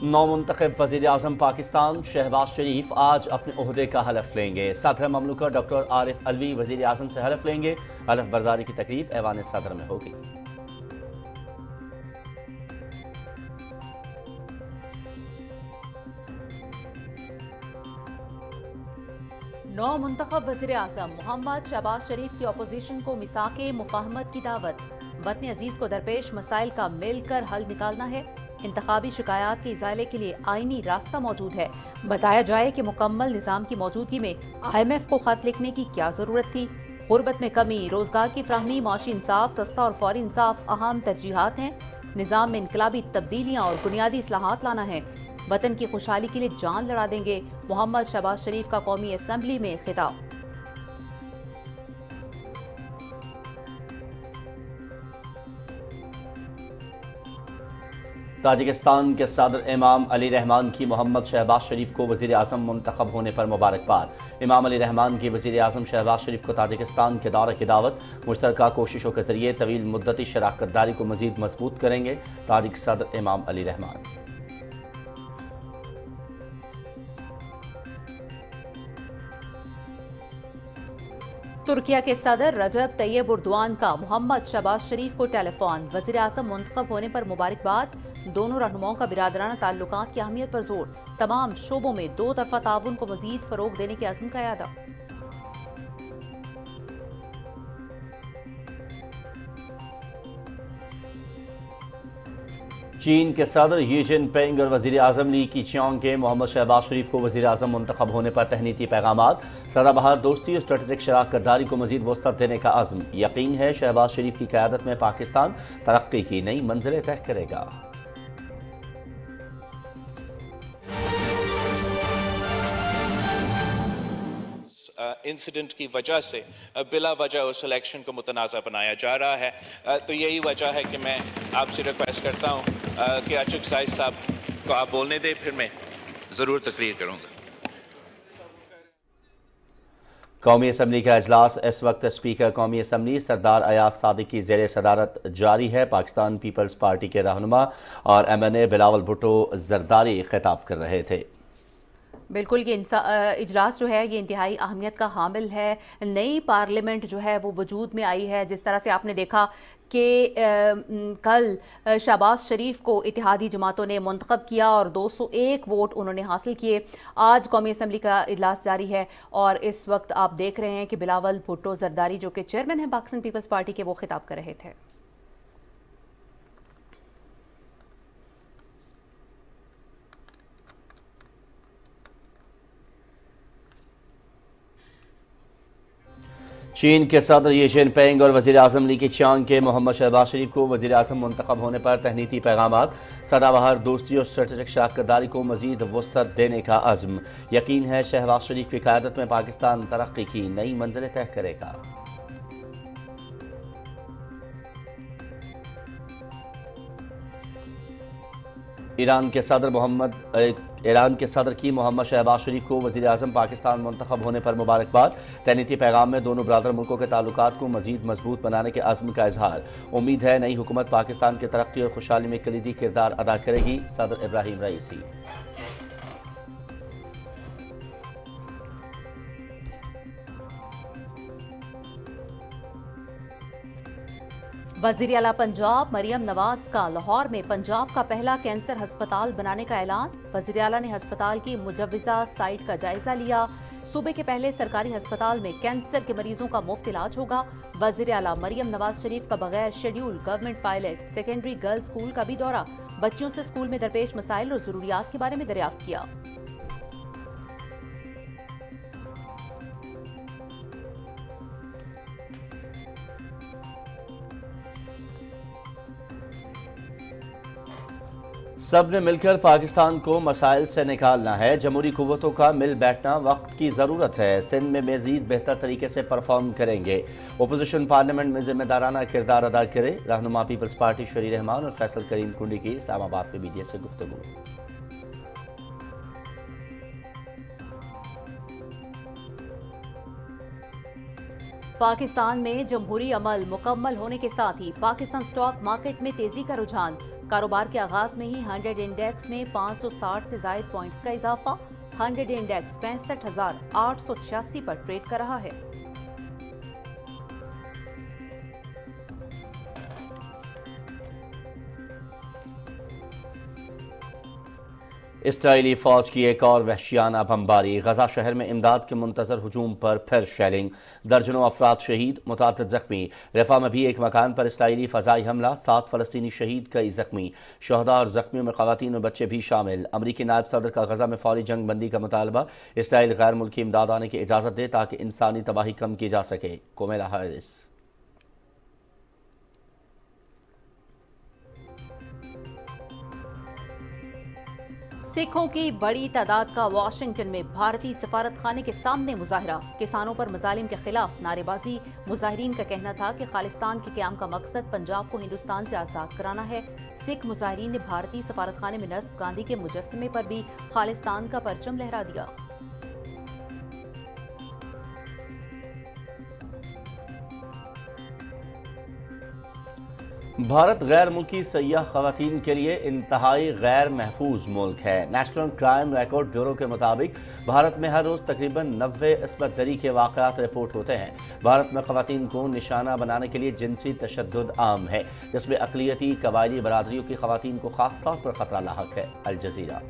नौमुंतखब वज़ीर आज़म पाकिस्तान शहबाज शरीफ आज अपने ओहदे का हलफ लेंगे। सदर ममलकत डॉक्टर आरिफ अलवी वज़ीर आज़म से हलफ लेंगे। हलफ बर्दारी की तकरीब ऐवान सदर में होगी। नौ मुंतखब वज़ीर आज़म मोहम्मद शहबाज शरीफ की अपोजिशन को मिसाके मुफाहमत की दावत। वतन अजीज को दरपेश मसाइल का मिलकर हल निकालना है। इंतखाबी शिकायत के इजाले के लिए आईनी रास्ता मौजूद है। बताया जाए कि मुकम्मल निज़ाम की मौजूदगी में IMF को खत लिखने की क्या जरूरत थी। गुर्बत में कमी, रोजगार की फ्राहमी, माशी इंसाफ, सस्ता और फौरी इंसाफ अहम तरजीहात हैं। निज़ाम में इनकलाबी तब्दीलियाँ और बुनियादी इस्लाहात लाना है। वतन की खुशहाली के लिए जान लड़ा देंगे। मोहम्मद शहबाज शरीफ का कौमी असम्बली में खिताब। ताजिकिस्तान के सदर इमाम अली रहमान की मोहम्मद शहबाज शरीफ को वज़ीर आज़म मुंतखब होने पर मुबारकबाद। इमाम अली रहमान की वज़ीर आज़म शहबाज शरीफ को ताजिकिस्तान के दौरे की दावत। मुश्तरका कोशिशों के जरिए तवील मुद्दती शराकत दारी को मज़ीद मजबूत करेंगे ताजिक सदर इमाम अली रहमान। तुर्किया के सदर रजब तैयब उर्दवान का मोहम्मद शहबाज शरीफ को टेलीफोन। वज़ीर आज़म मुंतखब होने पर मुबारकबाद। दोनों रहनुमाओं का बिरादराना ताल्लुकात की अहमियत पर जोर। तमाम शोबों में दो तरफा ताउन को मजीद फरोग देने के अज़्म का यादा। चीन के सदर शी जिनपिंग और वज़ीर आज़म ली कीचियांग के मोहम्मद शहबाज शरीफ को वज़ीर आज़म मुंतखब होने पर तहनीती पैगामात। सदाबहार दोस्ती और स्ट्रेटेजिक शराकत दारी को मज़ीद वसअत देने का अज़्म। यकीन है शहबाज शरीफ की क़यादत में पाकिस्तान तरक्की की नई मंजिलें तय करेगा। इंसिडेंट की वजह से बिला वजह उस इलेक्शन को मुतनाज़ा बनाया जा रहा है। तो यही वजह है कि मैं आपसे रिक्वेस्ट करता हूँ कि अचक साहब को आप बोलने दें, फिर मैं ज़रूर तकरीर करूँगा। कौमी असम्बली का इजलास इस वक्त स्पीकर कौमी असम्बली सरदार अयाज सादिक की ज़ेर सदारत जारी है। पाकिस्तान पीपल्स पार्टी के रहनुमा और MNA बिलावल भुट्टो जरदारी खिताब कर रहे थे। बिल्कुल, ये इजलास जो है ये इंतहाई अहमियत का हामिल है। नई पार्लियामेंट जो है वो वजूद में आई है। जिस तरह से आपने देखा कि कल शहबाज शरीफ को इत्तेहादी जमातों ने मुंतखब किया और 201 वोट उन्होंने हासिल किए। आज कौमी असम्बली का इजलास जारी है और इस वक्त आप देख रहे हैं कि बिलावल भुट्टो जरदारी जो कि चेयरमैन हैं पाकिस्तान पीपल्स पार्टी के, वो खिताब कर रहे थे। चीन के सदर शी जिनपिंग और वज़ीर आज़म ली कीचियांग के मोहम्मद शहबाज शरीफ को वज़ीर आज़म मुंतखब होने पर तहनीती पैगामात। सदाबहार दोस्ती और स्ट्रेटेजिक शराकत दारी को मज़ीद वसअत देने का अज़्म। यकीन है शहबाज शरीफ की क़यादत में पाकिस्तान तरक्की की नई मंजिलें तय करेगा। ईरान के सदर की मोहम्मद शहबाज शरीफ को वज़ीर आज़म पाकिस्तान मुंतखब होने पर मुबारकबाद। तहनीती पैगाम में दोनों बरादर मुल्कों के ताल्लुकात को मज़ीद मजबूत बनाने के अज़्म का इजहार। उम्मीद है नई हुकूमत पाकिस्तान की तरक्की और खुशहाली में कलीदी किरदार अदा करेगी। सदर इब्राहिम रईसी। वज़ीर आला पंजाब मरियम नवाज का लाहौर में पंजाब का पहला कैंसर हस्पताल बनाने का ऐलान। वज़ीर आला ने हस्पताल की मुजव्वज़ा साइट का जायजा लिया। सूबे के पहले सरकारी हस्पताल में कैंसर के मरीजों का मुफ्त इलाज होगा। वज़ीर आला मरियम नवाज शरीफ का बगैर schedule government pilot secondary girls school का भी दौरा। बच्चियों से स्कूल में दरपेश मसाइल और ज़रूरियात के बारे में दरियाफ्त किया। सब ने मिलकर पाकिस्तान को मसाइल से निकालना है। जमहूरी कुव्वतों का मिल बैठना वक्त की ज़रूरत है। सिंध में मज़ीद बेहतर तरीके से परफॉर्म करेंगे। अपोजिशन पार्लियामेंट में जिम्मेदाराना किरदार अदा करे। रहनुमा पीपल्स पार्टी शरी रहमान और फैसल करीम कुंडी की इस्लामाबाद में मीडिया से गुफ्तगू। पाकिस्तान में जमहूरी अमल मुकम्मल होने के साथ ही पाकिस्तान स्टॉक मार्केट में तेजी का रुझान। कारोबार के आगाज में ही 100 इंडेक्स में 560 से जायद पॉइंट्स का इजाफा। 100 इंडेक्स 65,886 पर ट्रेड कर रहा है। इसराइली फौज की एक और वहशियाना बमबारी। गजा शहर में इमदाद के मुंतजर हुजूम पर फिर शेलिंग। दर्जनों अफराद शहीद, मुतादिद जख्मी। रफा में भी एक मकान पर इसराइली फ़ज़ाई हमला, 7 फ़लस्तीनी शहीद, कई जख्मी। शहदा और जख्मियों में ख़वातीन और बच्चे भी शामिल। अमरीकी नायब सदर का गजा में फौरी जंग बंदी का मुतालबा। इसराइल गैर मुल्की इमदाद आने की इजाज़त दे ताकि इंसानी तबाही कम की जा सके। कोमेला हारिस। सिखों की बड़ी तादाद का वाशिंगटन में भारतीय सफारत खाने के सामने मुजाहरा। किसानों पर मजालिम के खिलाफ नारेबाजी। मुजाहिरीन का कहना था कि खालिस्तान के क़याम का मकसद पंजाब को हिंदुस्तान से आज़ाद कराना है। सिख मुजाहिरीन ने भारतीय सफारत खाने में नस्ब गांधी के मुजस्समे पर भी खालिस्तान का परचम लहरा दिया। भारत गैर मुल्की सयाह ख़वातीन के लिए इंतहाई गैर महफूज मुल्क है। नेशनल क्राइम रिकॉर्ड ब्यूरो के मुताबिक भारत में हर रोज़ तकरीबन 90 इस्मत दरी के वाक़यात रिपोर्ट होते हैं। भारत में ख़वातीन को निशाना बनाने के लिए जिनसी तशद्दुद आम है, जिसमें अक़लियती कबायली बरादरियों की ख़वातीन को ख़ास तौर पर ख़तरा लाहक है। Al Jazeera.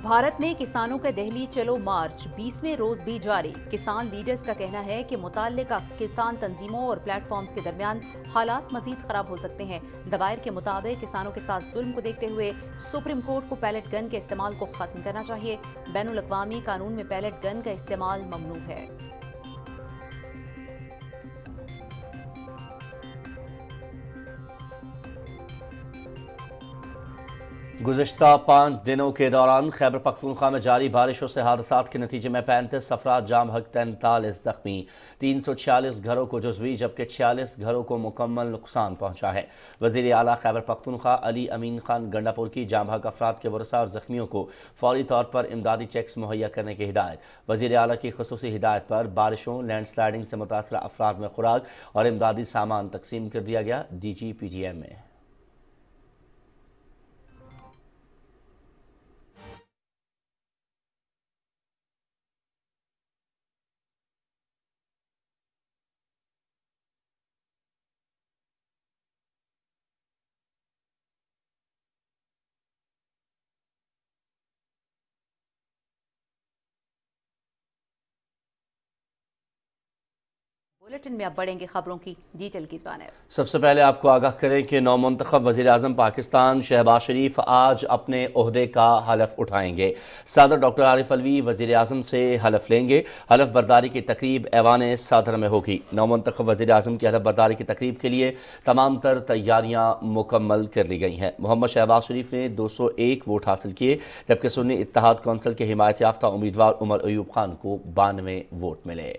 भारत में किसानों का दहली चलो मार्च 20वें रोज भी जारी। किसान लीडर्स का कहना है कि मुताल्लिका किसान तंजीमों और प्लेटफॉर्म्स के दरमियान हालात मजीद खराब हो सकते हैं। दवायर के मुताबिक किसानों के साथ जुल्म को देखते हुए सुप्रीम कोर्ट को पैलेट गन के इस्तेमाल को खत्म करना चाहिए। बैनुल अक़वामी कानून में पैलेट गन का इस्तेमाल ममनू है। गुज़िश्ता 5 दिनों के दौरान खैबर पख्तूनख्वा में जारी बारिशों से हादसात के नतीजे में 35 अफराद जाम हक, 43 जख्मी। 346 घरों को जुज़वी जबकि 46 घरों को मुकम्मल नुकसान पहुंचा है। वज़ीर आला खैबर पख्तूनख्वा अली अमीन खान गंडापुर की जाम हक अफराद के वरसा और जख्मियों को फौरी तौर पर इमदादी चेक्स मुहैया करने की हिदायत। वज़ीर आला की खुसूसी हिदायत पर बारिशों लैंडस्लाइडिंग से मुतासरा अफराद में खुराक और इमदादी सामान तकसीम कर दिया गया। DGPGM में बुलेटिन में अब बढ़ेंगे खबरों की डिटेल की जानिब। सबसे पहले आपको आगाह करें कि नौमुंतखब वज़ीर आज़म पाकिस्तान शहबाज शरीफ आज अपने ओहदे का हलफ उठाएंगे। सदर डॉक्टर आरिफ अलवी वज़ीर आज़म से हलफ लेंगे। हलफ बर्दारी की तकरीब ऐवान सदर में होगी। नौमुंतखब वज़ीर आज़म की हलफ बर्दारी की तकरीब के लिए तमाम तर तैयारियाँ मुकम्मल कर ली गई हैं। मोहम्मद शहबाज शरीफ ने 201 वोट हासिल किए जबकि सुन्नी इत्तेहाद कौंसिल के हिमायत याफ्ता उम्मीदवार उमर अयूब खान को 92 वोट मिले।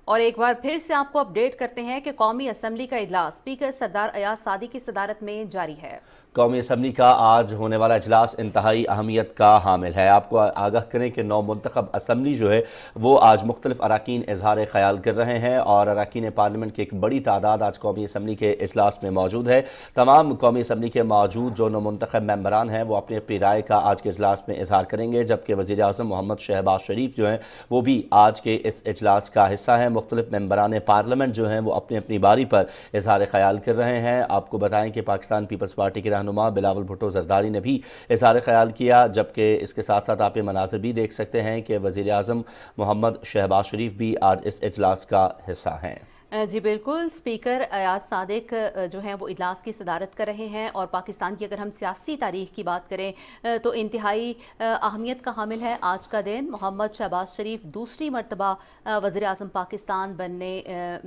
और एक बार फिर से आपको अपडेट करते हैं कि कौमी असम्बली का इजलास स्पीकर सरदार अयाज सादी की सदारत में जारी है। कौमी असम्बली का आज होने वाला इजलास इंतहाई अहमियत का हामिल है। आपको आगाह करें कि नौ मुंतखब असम्बली जो है वो आज मुख्तलिफ अराकीन इजहार ख्याल कर रहे हैं और अराकीन पार्लियामेंट की एक बड़ी तादाद आज कौमी असम्बली के इजलास में मौजूद है। तमाम कौमी असम्बली के मौजूद जो नौ मुंतखब मेम्बरान हैं वो अपनी अपनी राय का आज के इजलास में इजहार करेंगे, जबकि वज़ीर आज़म मोहम्मद शहबाज शरीफ जो हैं वो भी आज के इस इजलास का हिस्सा हैं। मुख्तलिफ मेम्बरान पार्लियामेंट जो हैं वो अपनी अपनी बारी पर इजहार ख्याल कर रहे हैं। आपको बताएं कि पाकिस्तान पीपल्स पार्टी के रहनुमा बिलावल भुट्टो जरदारी ने भी इजहार ख्याल किया, जबकि इसके साथ साथ आप ये मनाज़िर भी देख सकते हैं कि वज़ीर आज़म मोहम्मद शहबाज शरीफ भी आज इस इजलास का हिस्सा हैं। जी बिल्कुल, स्पीकर अयाज सादिक जो हैं वो इजलास की सदारत कर रहे हैं और पाकिस्तान की अगर हम सियासी तारीख की बात करें तो इंतहाई अहमियत का हामिल है आज का दिन। मोहम्मद शहबाज शरीफ दूसरी मरतबा वज़ीर आज़म पाकिस्तान बनने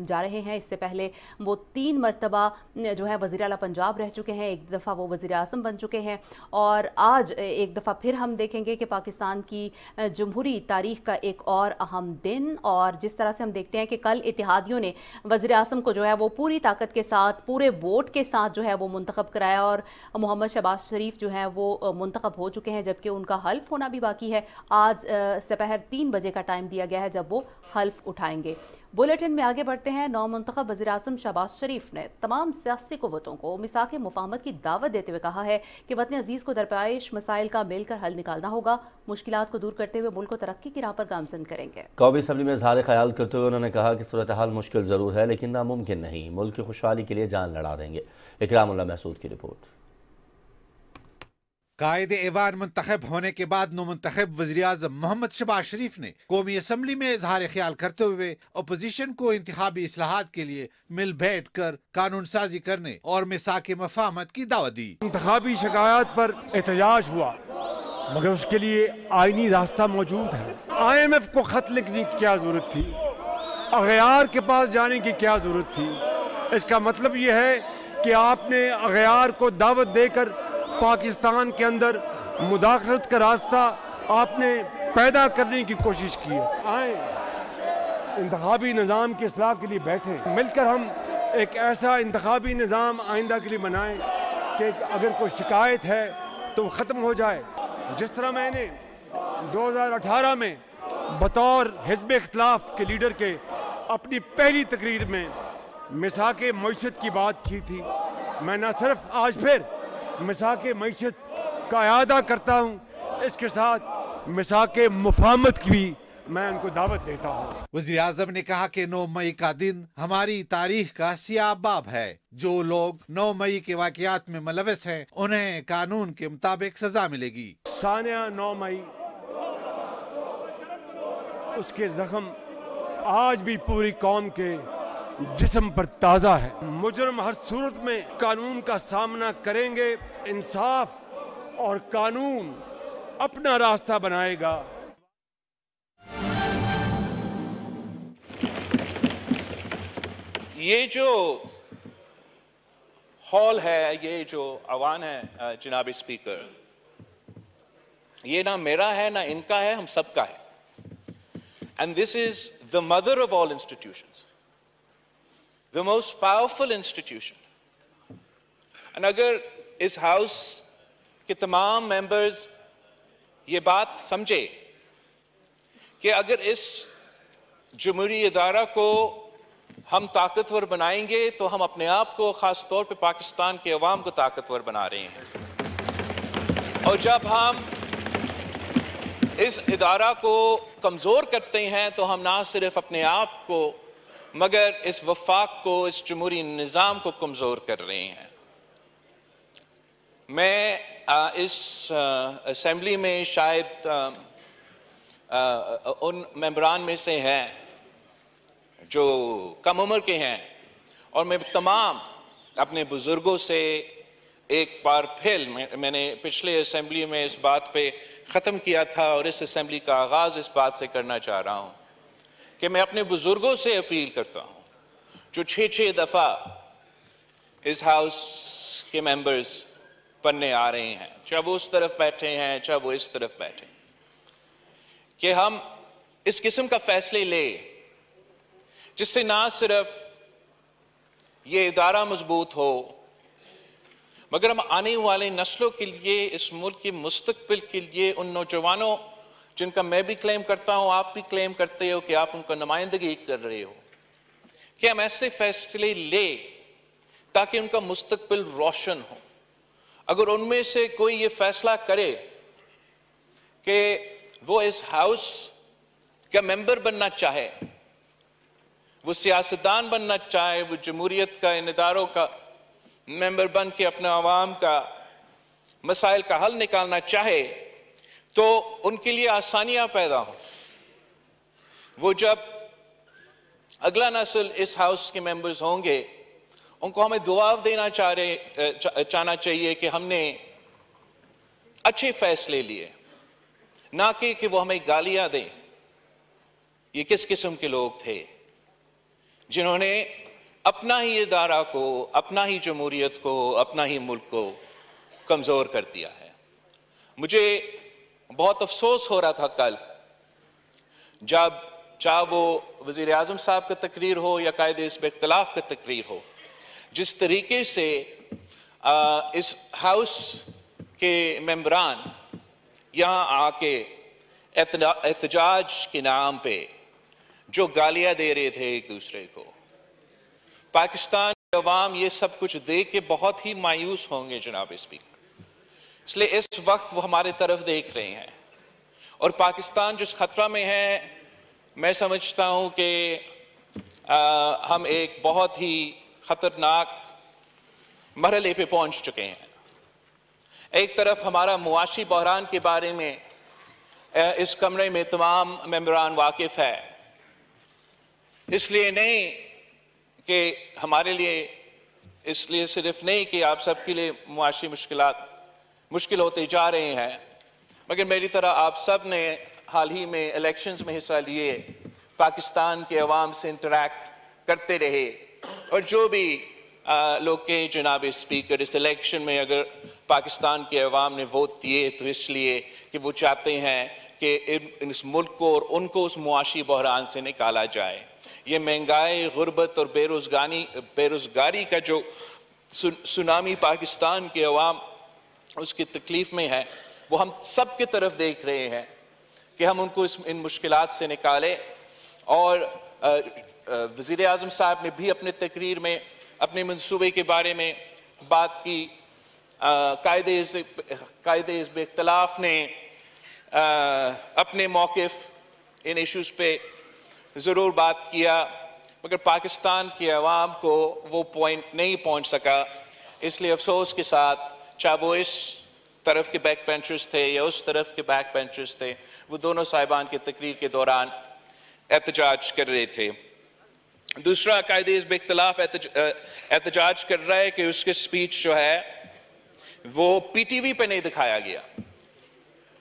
जा रहे हैं। इससे पहले वो 3 मरतबा जो है वज़ीर आला पंजाब रह चुके हैं, एक दफ़ा वो वज़ीर आज़म बन चुके हैं और आज एक दफ़ा फिर हम देखेंगे कि पाकिस्तान की जमहूरी तारीख का एक और अहम दिन। और जिस तरह से हम देखते हैं कि कल इत्तेहादियों ने वज़ीर आज़म को जो है वो पूरी ताकत के साथ, पूरे वोट के साथ जो है वो मुंतखब कराया और मोहम्मद शहबाज शरीफ जो है वो मुंतखब हो चुके हैं, जबकि उनका हल्फ होना भी बाकी है। आज दोपहर 3 बजे का टाइम दिया गया है जब वो हल्फ उठाएंगे। बुलेटिन में आगे बढ़ते हैं। नौ मुंतखब वज़ीर आज़म शहबाज शरीफ ने तमाम सियासी क़ुव्वतों को मिसाक़ मुफ़ाहमत की दावत देते हुए कहा है कि वतन अजीज़ को दरपेश मसाइल का मिलकर हल निकालना होगा। मुश्किलात को दूर करते हुए मुल्क को तरक्की की राह पर गामज़न करेंगे। कौमी असम्बली में इज़हार ख़याल करते हुए उन्होंने कहा कि सूरत हाल मुश्किल ज़रूर है लेकिन नामुमकिन नहीं। मुल्क की खुशहाली के लिए जान लड़ा देंगे। इकरामुल्लाह महसूद की रिपोर्ट। कायदे ऐवान मुंतखब होने के बाद नौमुंतखब वज़ीर आज़म मोहम्मद शहबाज शरीफ ने कौमी असम्बली में इजहार ख्याल करते हुए अपोजिशन को इंतखाबी इस्लाहात के लिए मिल बैठ कर कानून साजी करने और मिसाक़ मुफ़ाहमत की दावत दी। इंतखाबी शिकायत पर एहतजाज हुआ मगर उसके लिए आईनी रास्ता मौजूद है। IMF को खत लिखने की क्या जरूरत थी, अगयार के पास जाने की क्या जरूरत थी। इसका मतलब ये है कि आपने अगयार को दावत देकर पाकिस्तान के अंदर मुदाखलत का रास्ता आपने पैदा करने की कोशिश की है। आए इंतखाबी निज़ाम की इस्लाह के लिए बैठे, मिलकर हम एक ऐसा इंतखाबी निज़ाम आइंदा के लिए बनाएं कि अगर कोई शिकायत है तो ख़त्म हो जाए। जिस तरह मैंने 2018 में बतौर हिज़्ब इख्तिलाफ के लीडर के अपनी पहली तकरीर में मिसाक़ मईशत की बात की थी, मैं न सिर्फ आज फिर मिसाक़ मईशत का इआदा करता हूँ, इसके साथ मिसाक़ मुफ़ाहमत की भी मैं उनको दावत देता हूँ। वज़ीर आज़म ने कहा कि 9 मई का दिन हमारी तारीख का सियाह बाब है। जो लोग 9 मई के वाक़यात में मुलविस हैं उन्हें कानून के मुताबिक सजा मिलेगी। सानिया 9 मई उसके जख्म आज भी पूरी कौम के जिस्म पर ताज़ा है। मुजरम हर सूरत में कानून का सामना करेंगे। इंसाफ और कानून अपना रास्ता बनाएगा। ये जो हॉल है, ये जो आवान है जनाब स्पीकर, ये ना मेरा है ना इनका है, हम सबका है। And this is the mother of all institutions, the most powerful institution. और अगर इस हाउस के तमाम मेंबर्स ये बात समझे कि अगर इस जमहूरी इदारा को हम ताकतवर बनाएंगे तो हम अपने आप को, ख़ास तौर पे पाकिस्तान के अवाम को ताकतवर बना रहे हैं। और जब हम इस इदारा को कमज़ोर करते हैं तो हम ना सिर्फ अपने आप को मगर इस वफाक को, इस जमहूरी निज़ाम को कमज़ोर कर रहे हैं। मैं इस असेंबली में शायद उन मेंबरान में से हैं जो कम उम्र के हैं और मैं तमाम अपने बुज़ुर्गों से एक बार फिर, मैंने पिछले असेंबली में इस बात पे ख़त्म किया था और इस असेंबली का आगाज़ इस बात से करना चाह रहा हूँ कि मैं अपने बुजुर्गों से अपील करता हूं जो 6-6 दफा इस हाउस के मेंबर्स बनने आ रहे हैं, चाहे वो उस तरफ बैठे हैं चाहे वो इस तरफ बैठे, कि हम इस किस्म का फैसले ले जिससे ना सिर्फ ये इदारा मजबूत हो मगर हम आने वाले नस्लों के लिए, इस मुल्क के मुस्तकबिल के लिए, उन नौजवानों जिनका मैं भी क्लेम करता हूं, आप भी क्लेम करते हो कि आप उनका नुमाइंदगी कर रहे हो, कि हम ऐसे फैसले ले ताकि उनका मुस्तकबिल रोशन हो। अगर उनमें से कोई ये फैसला करे कि वो इस हाउस का मेंबर बनना चाहे, वो सियासतदान बनना चाहे, वो जमहूरियत का, इन इदारों का मेंबर बन के अपने आवाम का मसाइल का हल निकालना चाहे, तो उनके लिए आसानियां पैदा हो। वो जब اگلا نسل اس ہاؤس کے ممبرز ہوں گے، ان کو ہمیں دعا دینا چاہنا چاہیے کہ ہم نے اچھے فیصلے لیے، نہ کہ وہ ہمیں گالیاں دیں۔ یہ کس قسم کے لوگ تھے جنہوں نے اپنا ہی ادارہ کو، اپنا ہی جمہوریت کو، اپنا ہی ملک کو کمزور کر دیا ہے۔ مجھے بہت افسوس ہو رہا تھا کل جب چاہے وہ وزیر اعظم صاحب کا تقریر ہو یا قائد حزب اختلاف کا تقریر ہو، جس طریقے سے اس ہاؤس کے ممبران یہاں آ کے احتجاج کے نام پہ جو گالیاں دے رہے تھے ایک دوسرے کو۔ پاکستان کے عوام یہ سب کچھ دیکھ کے بہت ہی مایوس ہوں گے جناب اسپیکر، اس لیے اس وقت وہ ہمارے طرف دیکھ رہے ہیں، اور پاکستان جس خطرہ میں ہے، میں سمجھتا ہوں کہ ہم ایک بہت ہی خطرناک مرحلے پہ پہنچ چکے ہیں۔ ایک طرف ہمارا معاشی بحران کے بارے میں اس کمرے میں تمام ممبران واقف ہے، اس لیے نہیں کہ ہمارے لیے، اس لیے صرف نہیں کہ آپ سب کے لیے معاشی مشکلات مشکل ہوتے جا رہے ہیں، مگر میری طرح آپ سب نے حال ہی میں الیکشنز میں حصہ لیے، پاکستان کے عوام سے انٹریکٹ کرتے رہے، اور جو بھی لوگ کے جناب اسپیکر اس الیکشن میں اگر پاکستان کے عوام نے ووٹ دیے تو اس لیے کہ وہ چاہتے ہیں کہ اس ملک کو اور ان کو اس معاشی بحران سے نکالا جائے۔ یہ مہنگائی، غربت اور بے روزگاری کا جو سونامی پاکستان کے عوام اس کی تکلیف میں ہے، وہ ہم سب کی طرف دیکھ رہے ہیں کہ ہم ان کو ان مشکلات سے نکالیں۔ اور وزیر اعظم صاحب نے بھی اپنے تقریر میں اپنے منصوبے کے بارے میں بات کی، قائد حزب اختلاف نے اپنے موقف ان ایشوز پہ ضرور بات کیا، مگر پاکستان کے عوام کو وہ پوائنٹ نہیں پہنچ سکا۔ اس لیے افسوس کے ساتھ چاہے وہ اس طرف کے بیک بینچرز تھے یا اس طرف کے بیک بینچرز تھے، وہ دونوں صاحبان کی تقریر کے دوران احتجاج کر رہے تھے۔ دوسرا، قائد حزب اختلاف احتجاج کر رہا ہے کہ اس کے سپیچ جو ہے وہ پی ٹی وی پہ نہیں دکھایا گیا۔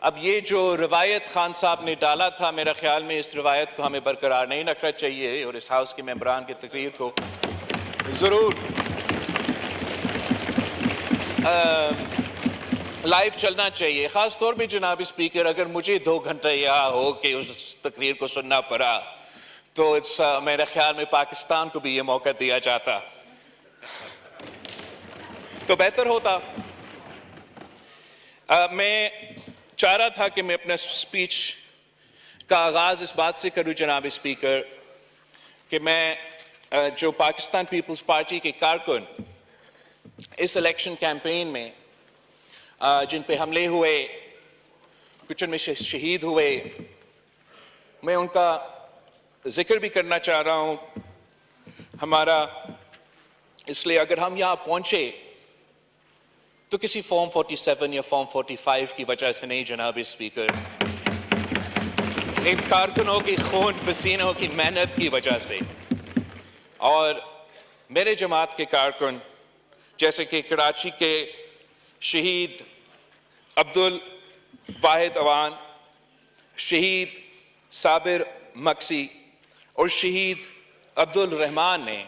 اب یہ جو روایت خان صاحب نے ڈالا تھا، میرا خیال میں اس روایت کو ہمیں برقرار نہیں رکھنا چاہیے، اور اس ہاؤس کے ممبران کی تقریر کو ضرور لائیو چلنا چاہیے۔ خاص طور پہ جناب اسپیکر، اگر مجھے 2 گھنٹے یہاں ہو کہ اس تقریر کو سننا پڑا تو میرے خیال میں پاکستان کو بھی یہ موقع دیا جاتا تو بہتر ہوتا۔ میں چاہ رہا تھا کہ میں اپنا سپیچ کا آغاز اس بات سے کروں جناب اسپیکر کہ میں جو پاکستان پیپلز پارٹی کے کارکن اس الیکشن کیمپین میں جن پہ حملے ہوئے، کچھ ان میں شہید ہوئے، میں ان کا ذکر بھی کرنا چاہ رہا ہوں۔ ہمارا اس لیے اگر ہم یہاں پہنچے تو کسی فارم 47 یا فارم 45 کی وجہ سے نہیں جناب اسپیکر، ان کارکنوں کی خون پسینوں کی محنت کی وجہ سے، اور میرے جماعت کے کارکن جیسے کہ کراچی کے شہید عبدالواحد اوان، شہید صابر مکسی اور شہید عبدالرحمان نے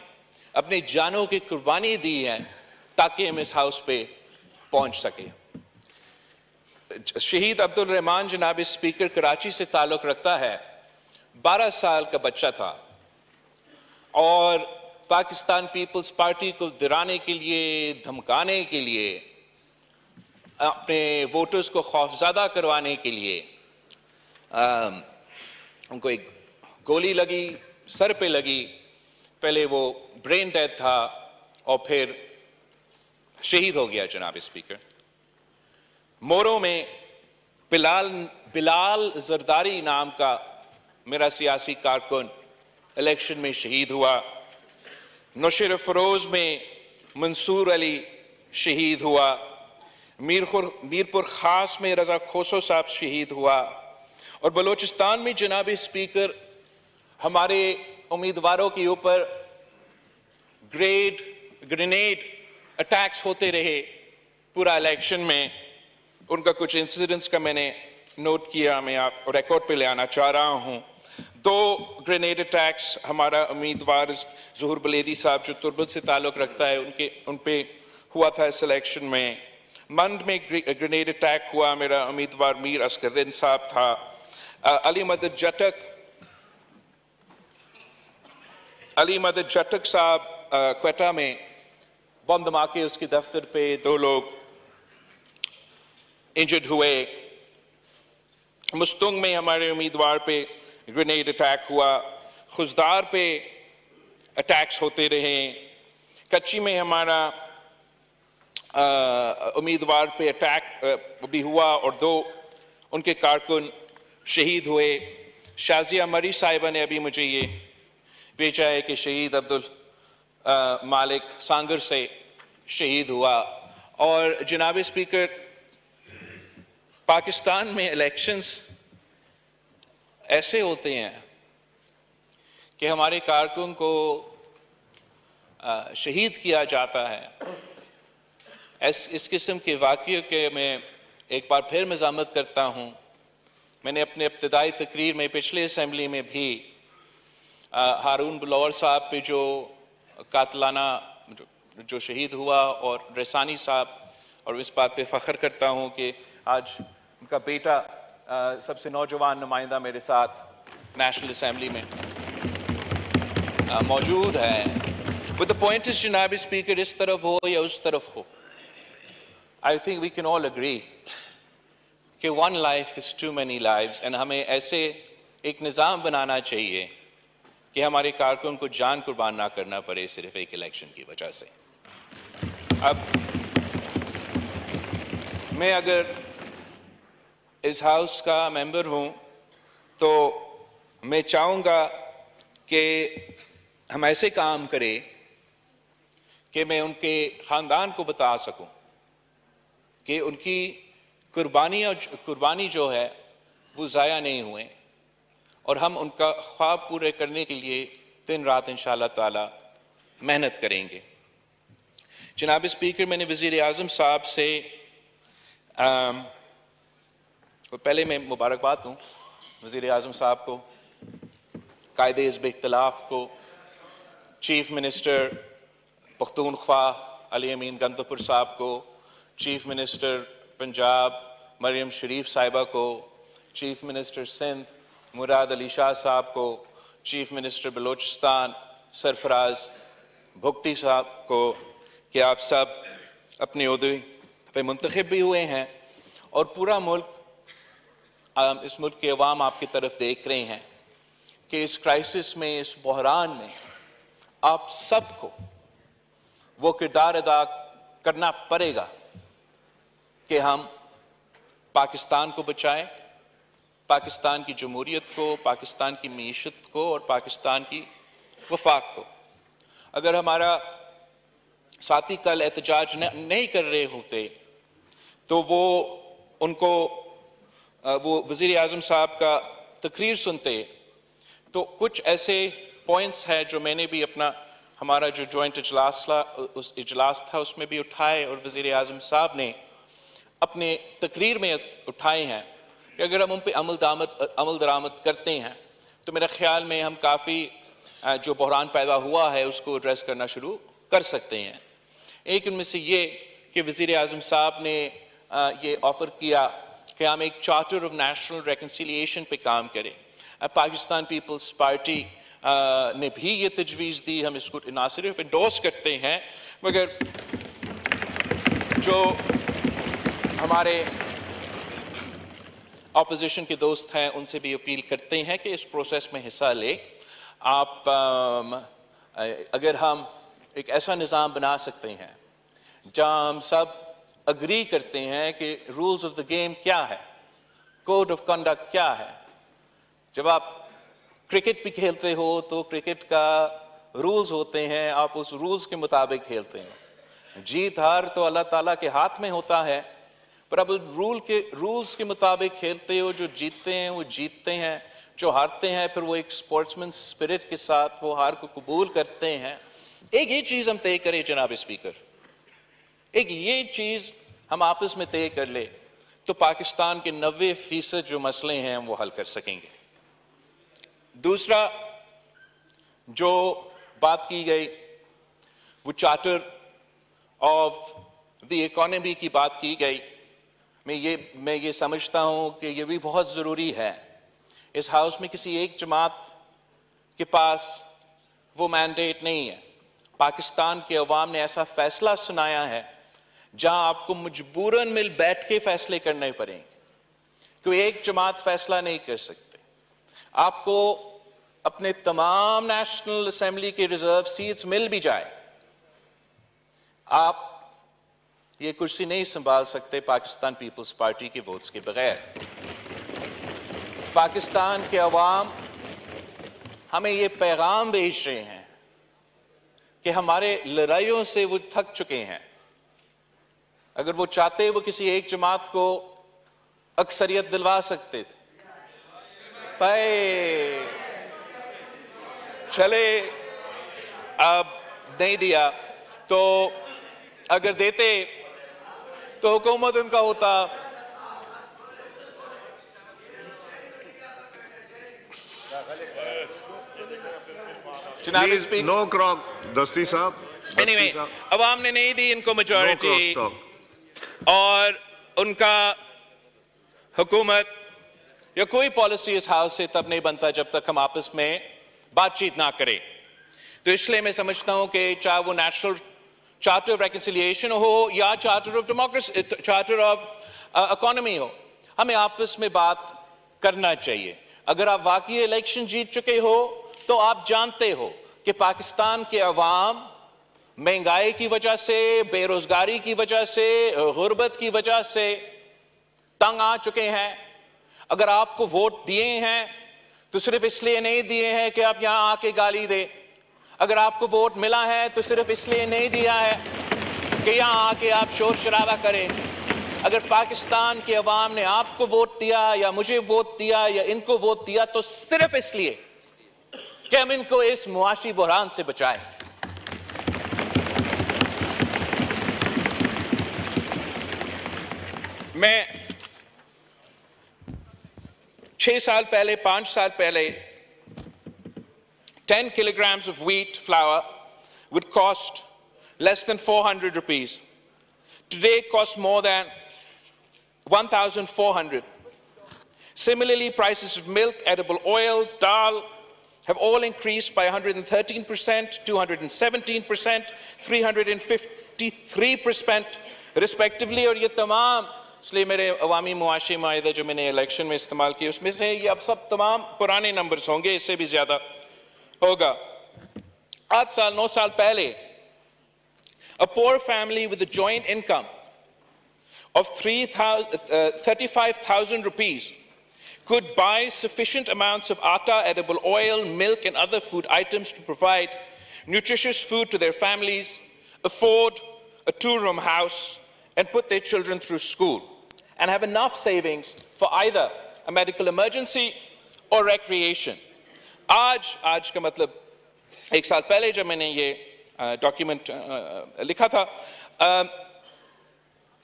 اپنی جانوں کی قربانی دی ہے تاکہ ہم اس ہاؤس پہ پہنچ سکے۔ شہید عبدالرحمان جناب اسپیکر کراچی سے تعلق رکھتا ہے، 12 سال کا بچہ تھا، اور پاکستان پیپلز پارٹی کو ڈرانے کے لیے، دھمکانے کے لیے، اپنے ووٹرز کو خوفزدہ کروانے کے لیے ان کو ایک گولی لگی، سر پہ لگی، پہلے وہ برین ڈیتھ تھا اور پھر شہید ہو گیا جناب اسپیکر۔ موروں میں بلال زرداری نام کا میرا سیاسی کارکن الیکشن میں شہید ہوا۔ نوشہر فروز میں منصور علی شہید ہوا۔ میرپور خاص میں رضا کھوسو صاحب شہید ہوا، اور بلوچستان میں جناب اسپیکر ہمارے उम्मीदवारों के ऊपर ग्रेनेड अटैक्स होते रहे पूरा इलेक्शन में, उनका कुछ इंसिडेंट्स का मैंने नोट किया, मैं आप रिकॉर्ड पे ले आना चाह रहा हूँ। 2 ग्रेनेड अटैक्स हमारा उम्मीदवार ज़हूर बलेदी साहब जो तुर्बत से ताल्लुक़ रखता है उन पे हुआ था इस इलेक्शन में। मंड में ग्रेनेड अटैक हुआ, मेरा उम्मीदवार मीर अस्करिन साहब था। अली मदद जटक साहब क्वेटा में बम धमाके उसके दफ्तर पे 2 लोग इंजर्ड हुए। मुस्तंग में हमारे उम्मीदवार पे ग्रेनेड अटैक हुआ। खुजदार पे अटैक्स होते रहे। कच्ची में हमारा उम्मीदवार पे अटैक भी हुआ और 2 उनके कारकुन शहीद हुए। शाजिया मरी साहिबा ने अभी मुझे ये भेजा है कि शहीद अब्दुल मालिक सांगर से शहीद हुआ। और जनाब स्पीकर, पाकिस्तान में इलेक्शंस ऐसे होते हैं कि हमारे कारकुन को शहीद किया जाता है। इस किस्म के वाक़ये के मैं एक बार फिर मज़ामत करता हूँ। मैंने अपने इब्तिदाई तकरीर में पिछले असम्बली में भी हारून बुलौर साहब पे जो कातलाना जो शहीद हुआ और रसानी साहब, और इस बात पे फ़ख्र करता हूँ कि आज उनका बेटा सबसे नौजवान नुमाइंदा मेरे साथ नेशनल असम्बली में मौजूद है। बट द पॉइंट इज जनाब स्पीकर, इस तरफ हो या उस तरफ हो, I think we can all agree कि 1 life is too many lives. And हमें ऐसे एक निज़ाम बनाना चाहिए कि हमारे कारकुन को जान कुर्बान ना करना पड़े सिर्फ एक इलेक्शन की वजह से। अब मैं अगर इस हाउस का मेंबर हूं तो मैं चाहूँगा कि हम ऐसे काम करें कि मैं उनके ख़ानदान को बता सकूं कि उनकी कुर्बानी जो है वो ज़ाया नहीं हुए, और हम उनका ख्वाब पूरे करने के लिए दिन रात इंशाअल्लाह ताला मेहनत करेंगे। जनाब स्पीकर, मैंने वज़ीर आज़म साहब से पहले मैं मुबारकबाद दूँ वज़ीर आज़म साहब को, कायदे हिज़्ब इख्तिलाफ़ को, चीफ मिनिस्टर पख्तूनख्वा अली अमीन गंतपुर साहब को, चीफ मिनिस्टर पंजाब मरियम शरीफ साहिबा को, चीफ मिनिस्टर सिंध मुराद अली शाह साहब को, चीफ मिनिस्टर बलोचिस्तान सरफराज भुगटी साहब को, कि आप सब अपने ओहदे पे मुंतखब भी हुए हैं और पूरा मुल्क, इस मुल्क के अवाम आपकी तरफ देख रहे हैं कि इस क्राइसिस में, इस बहरान में आप सबको वो किरदार अदा करना पड़ेगा कि हम पाकिस्तान को बचाएं, पाकिस्तान की जमहूरियत को, पाकिस्तान की मीशत को और पाकिस्तान की वफाक को। अगर हमारा साथी कल एहतजाज नहीं कर रहे होते तो वो वज़ीर आज़म साहब का तकरीर सुनते, तो कुछ ऐसे पॉइंट्स हैं जो मैंने भी हमारा जो जॉइंट इजलास था उसमें भी उठाए और वज़ीर आज़म साहब ने अपने तकरीर में उठाए हैं कि अगर हम उन पर अमल दरामद करते हैं तो मेरे ख़्याल में हम काफ़ी जो बहरान पैदा हुआ है उसको एड्रेस करना शुरू कर सकते हैं। एक उनमें से ये कि वज़ीर आज़म साहब ने ये ऑफ़र किया कि हम एक चार्टर ऑफ नेशनल रिकन्सिलिएशन पे काम करें। पाकिस्तान पीपल्स पार्टी ने भी ये तजवीज़ दी, हम इसको ना सिर्फ इंडोर्स करते हैं मगर जो हमारे ऑपोजिशन के दोस्त हैं उनसे भी अपील करते हैं कि इस प्रोसेस में हिस्सा ले। आप अगर हम एक ऐसा निज़ाम बना सकते हैं जहाँ हम सब अग्री करते हैं कि रूल्स ऑफ द गेम क्या है, कोड ऑफ कंडक्ट क्या है। जब आप क्रिकेट भी खेलते हो तो क्रिकेट का रूल्स होते हैं, आप उस रूल्स के मुताबिक खेलते हैं। जीत हार तो अल्लाह ताला के हाथ में होता है, पर अब रूल्स के मुताबिक खेलते हो, जो जीतते हैं वो जीतते हैं, جو ہارتے ہیں پھر وہ ایک سپورٹسمن سپرٹ کے ساتھ وہ ہار کو قبول کرتے ہیں. ایک یہ چیز ہم طے کریں جناب اسپیکر, ایک یہ چیز ہم آپس میں طے کر لیں تو پاکستان کے 90% جو مسئلے ہیں وہ حل کر سکیں گے. دوسرا جو بات کی گئی وہ چارٹر آف دی اکانومی کی بات کی گئی. میں یہ سمجھتا ہوں کہ یہ بھی بہت ضروری ہے. اس ہاؤس میں کسی ایک جماعت کے پاس وہ مینڈیٹ نہیں ہے. پاکستان کے عوام نے ایسا فیصلہ سنایا ہے جہاں آپ کو مجبوراً مل بیٹھ کے فیصلے کرنے پڑیں گے. کوئی ایک جماعت فیصلہ نہیں کر سکتے. آپ کو اپنے تمام نیشنل اسمبلی کے ریزرو سیٹس مل بھی جائے, آپ یہ کرسی نہیں سنبھال سکتے پاکستان پیپلز پارٹی کے ووٹس کے بغیر. پاکستان کے عوام ہمیں یہ پیغام بھیج رہے ہیں کہ ہمارے لڑائیوں سے وہ تھک چکے ہیں. اگر وہ چاہتے وہ کسی ایک جماعت کو اکثریت دلوا سکتے تھے. چلے اب نہیں دیا تو اگر دیتے تو حکومت ان کا ہوتا. نو کراک دستی صاحب. عوام نے نہیں دی ان کو میجورٹی اور ان کا حکومت یا کوئی پالیسی اس ہاؤس سے تب نہیں بنتا جب تک ہم آپس میں بات چیت نہ کریں. تو اس لیے میں سمجھتا ہوں کہ چاہے وہ نیشنل چارٹر آف ریکنسیلیشن ہو یا charter of democracy charter of economy ہو, ہمیں آپس میں بات کرنا چاہیے. اگر آپ واقعی الیکشن جیت چکے ہو تو آپ جانتے ہو کہ پاکستان کے عوام مہنگائی کی وجہ سے, بے روزگاری کی وجہ سے, غربت کی وجہ سے تنگ آ چکے ہیں. اگر آپ کو ووٹ دیے ہیں تو صرف اس لیے نہیں دیے ہیں کہ آپ یہاں آ کے گالی دیں. اگر آپ کو ووٹ ملا ہے تو صرف اس لیے نہیں دیا ہے کہ یہاں آ کے آپ شور شرابہ کریں. اگر پاکستان کے عوام نے آپ کو ووٹ دیا یا مجھے ووٹ دیا یا ان کو ووٹ دیا تو صرف اس لیے کہ ہم ان کو اس معاشی بحران سے بچائیں. میں 6 سال پہلے 5 سال پہلے 10 kilograms of wheat flour would cost less than 400 rupees. Today it costs more than 1,400. Similarly, prices of milk, edible oil, dal have all increased by 113%, 217%, 353% respectively. اور یہ تمام اس لیے میرے عوامی معاشی معاہدہ جو میں نے الیکشن میں استعمال کیا اس میں سے یہ اب سب تمام پرانے نمبرز ہوں گے, اس سے بھی زیادہ ہوگا. 8 سال 9 سال پہلے a poor family with a joint income of 35,000 rupees could buy sufficient amounts of atta, edible oil, milk and other food items to provide nutritious food to their families, afford a 2-room house and put their children through school and have enough savings for either a medical emergency or recreation. آج کا مطلب 1 سال پہلے جب میں نے یہ document لکھا تھا,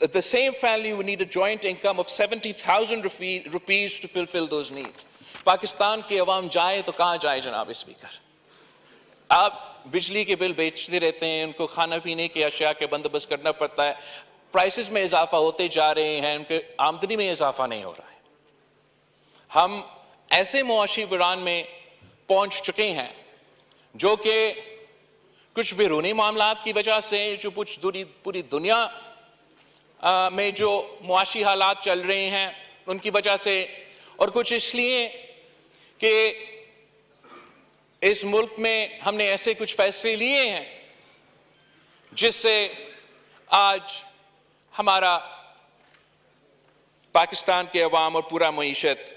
the same family would need a joint income of 70,000 rupees to fulfill those needs. Pakistan کے عوام جائے تو کہاں جائے جناب اسپیکر؟ آپ بجلی کے بل بیچتے رہتے ہیں, ان کو کھانا پینے کی اشیاء کے بندوبست کرنا پڑتا ہے, پرائسز میں اضافہ ہوتے جا رہے ہیں, ان کے آمدنی میں اضافہ نہیں ہو رہا ہے. ہم ایسے معاشی بحران میں پہنچ چکے ہیں جو کہ کچھ بیرونی معاملات کی وجہ سے, جو کچھ پوری دنیا میں جو معاشی حالات چل رہے ہیں ان کی وجہ سے, اور کچھ اس لیے کہ اس ملک میں ہم نے ایسے کچھ فیصلے لیے ہیں جس سے آج ہمارا پاکستان کے عوام اور پورا معیشت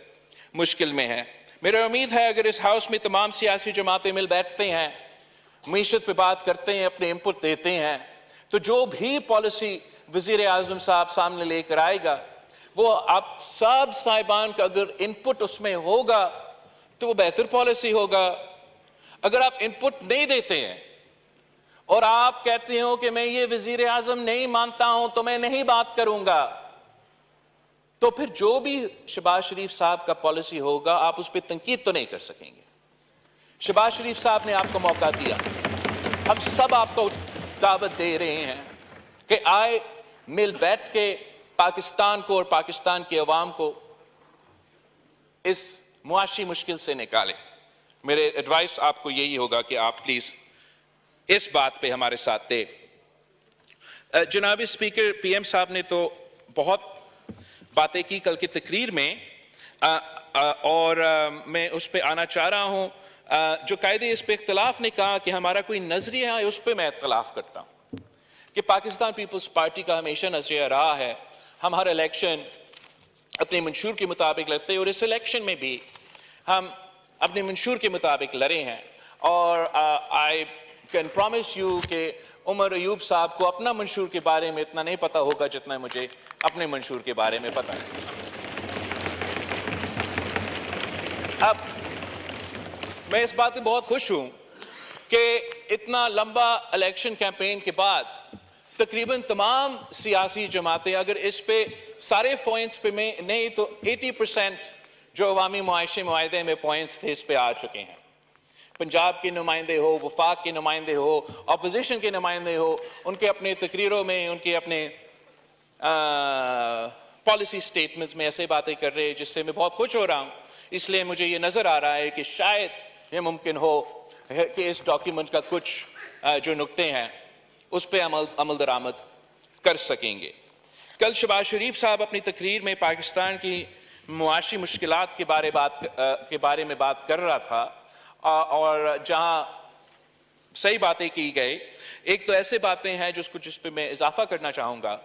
مشکل میں ہے. میرا امید ہے اگر اس ہاؤس میں تمام سیاسی جماعتیں مل بیٹھتے ہیں, معیشت پہ بات کرتے ہیں, اپنے انپٹ دیتے ہیں, تو جو بھی پالیسی وزیر اعظم صاحب سامنے لے کر آئے گا وہ آپ سب صاحبان کا اگر انپٹ اس میں ہوگا तो वो बेहतर पॉलिसी होगा। अगर आप इनपुट नहीं देते हैं और आप कहते हो कि मैं ये वजीर आजम नहीं मानता हूं तो मैं नहीं बात करूंगा, तो फिर जो भी शहबाज शरीफ साहब का पॉलिसी होगा आप उस पर तनकीद तो नहीं कर सकेंगे। शहबाज शरीफ साहब ने आपको मौका दिया, हम सब आपको दावत दे रहे हैं कि आए मिल बैठ के पाकिस्तान को और पाकिस्तान के अवाम को इस मुआशी मुश्किल से निकालें। मेरे एडवाइस आपको यही होगा कि आप प्लीज इस बात पे हमारे साथ थे। जनाब स्पीकर, पीएम साहब ने तो बहुत बातें की कल की तकरीर में, और मैं उस पर आना चाह रहा हूं। जो कायदे इस पे इख्तलाफ ने कहा कि हमारा कोई नजरिया है, उस पर मैं इख्तलाफ करता हूं कि पाकिस्तान पीपल्स पार्टी का हमेशा नजरिया रहा है हम हर इलेक्शन अपने मंशूर के मुताबिक लड़ते हैं, और इस इलेक्शन में भी हम अपने मंशूर के मुताबिक लड़े हैं। और आई कैन प्रॉमिस यू कि उमर अयूब साहब को अपना मंशूर के बारे में इतना नहीं पता होगा जितना मुझे अपने मंशूर के बारे में पता है। अब मैं इस बात से बहुत खुश हूं कि इतना लंबा इलेक्शन कैंपेन के बाद तकरीबन तमाम सियासी जमातें, अगर इस पे सारे पॉइंट्स पे में नहीं तो 80% जो अवामी मुआहदे में पॉइंट्स थे इस पे आ चुके हैं। पंजाब के नुमाइंदे हो, वफाक के नुमाइंदे हो, अपोजिशन के नुमाइंदे हो, उनके अपने तकरीरों में, उनके अपने पॉलिसी स्टेटमेंट्स में ऐसे बातें कर रहे हैं जिससे मैं बहुत खुश हो रहा हूँ। इसलिए मुझे ये नज़र आ रहा है कि शायद ये मुमकिन हो कि इस डॉक्यूमेंट का कुछ जो नुक्ते हैं उस पर अमल दरामद कर सकेंगे। कल शहबाज शरीफ साहब अपनी तकरीर में पाकिस्तान की मुआशी मुश्किलात के बारे में बात कर रहा था, और जहां सही बातें की गई, एक तो ऐसे बातें हैं जिस पे मैं इजाफा करना चाहूँगा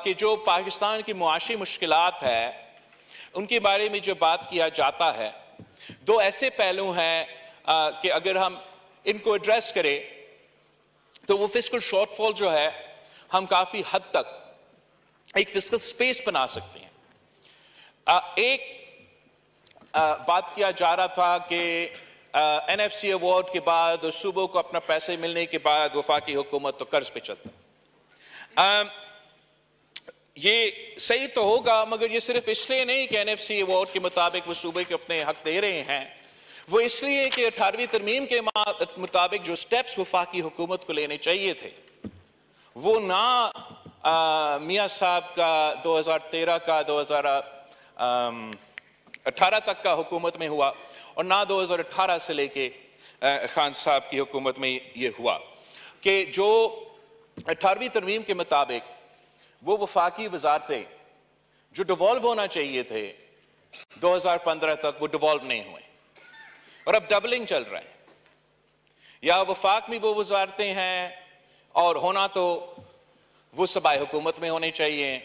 कि जो पाकिस्तान की मुआशी मुश्किलात है उनके बारे में जो बात किया जाता है, दो ऐसे पहलू हैं कि अगर हम इनको एड्रेस करें तो वो फिस्कल शॉर्टफॉल जो है हम काफ़ी हद तक एक फिस्कल स्पेस बना सकते हैं। एक बात किया जा रहा था कि एनएफसी अवार्ड के बाद और सूबों को अपना पैसे मिलने के बाद वफाकी हुकूमत तो कर्ज पे चलता है। ये सही तो होगा, मगर ये सिर्फ इसलिए नहीं कि एनएफसी अवार्ड के मुताबिक वो सूबे के अपने हक दे रहे हैं, वो इसलिए कि 18वीं तरमीम के मुताबिक जो स्टेप्स वफाकी हुकूमत को लेने चाहिए थे वो ना मियाँ साहब का 2013 का 2018 तक का हुकूमत में हुआ, और ना 2018 से लेके खान साहब की हुकूमत में ये हुआ कि जो 18वीं तरमीम के मुताबिक वो वफाकी वजारतें जो डिवॉल्व होना चाहिए थे 2015 तक वो डिवॉल्व नहीं हुए, और अब डबलिंग चल रहा है। या वफाक में वो वजारतें हैं और होना तो वो सूबाई हुकूमत में होने चाहिए।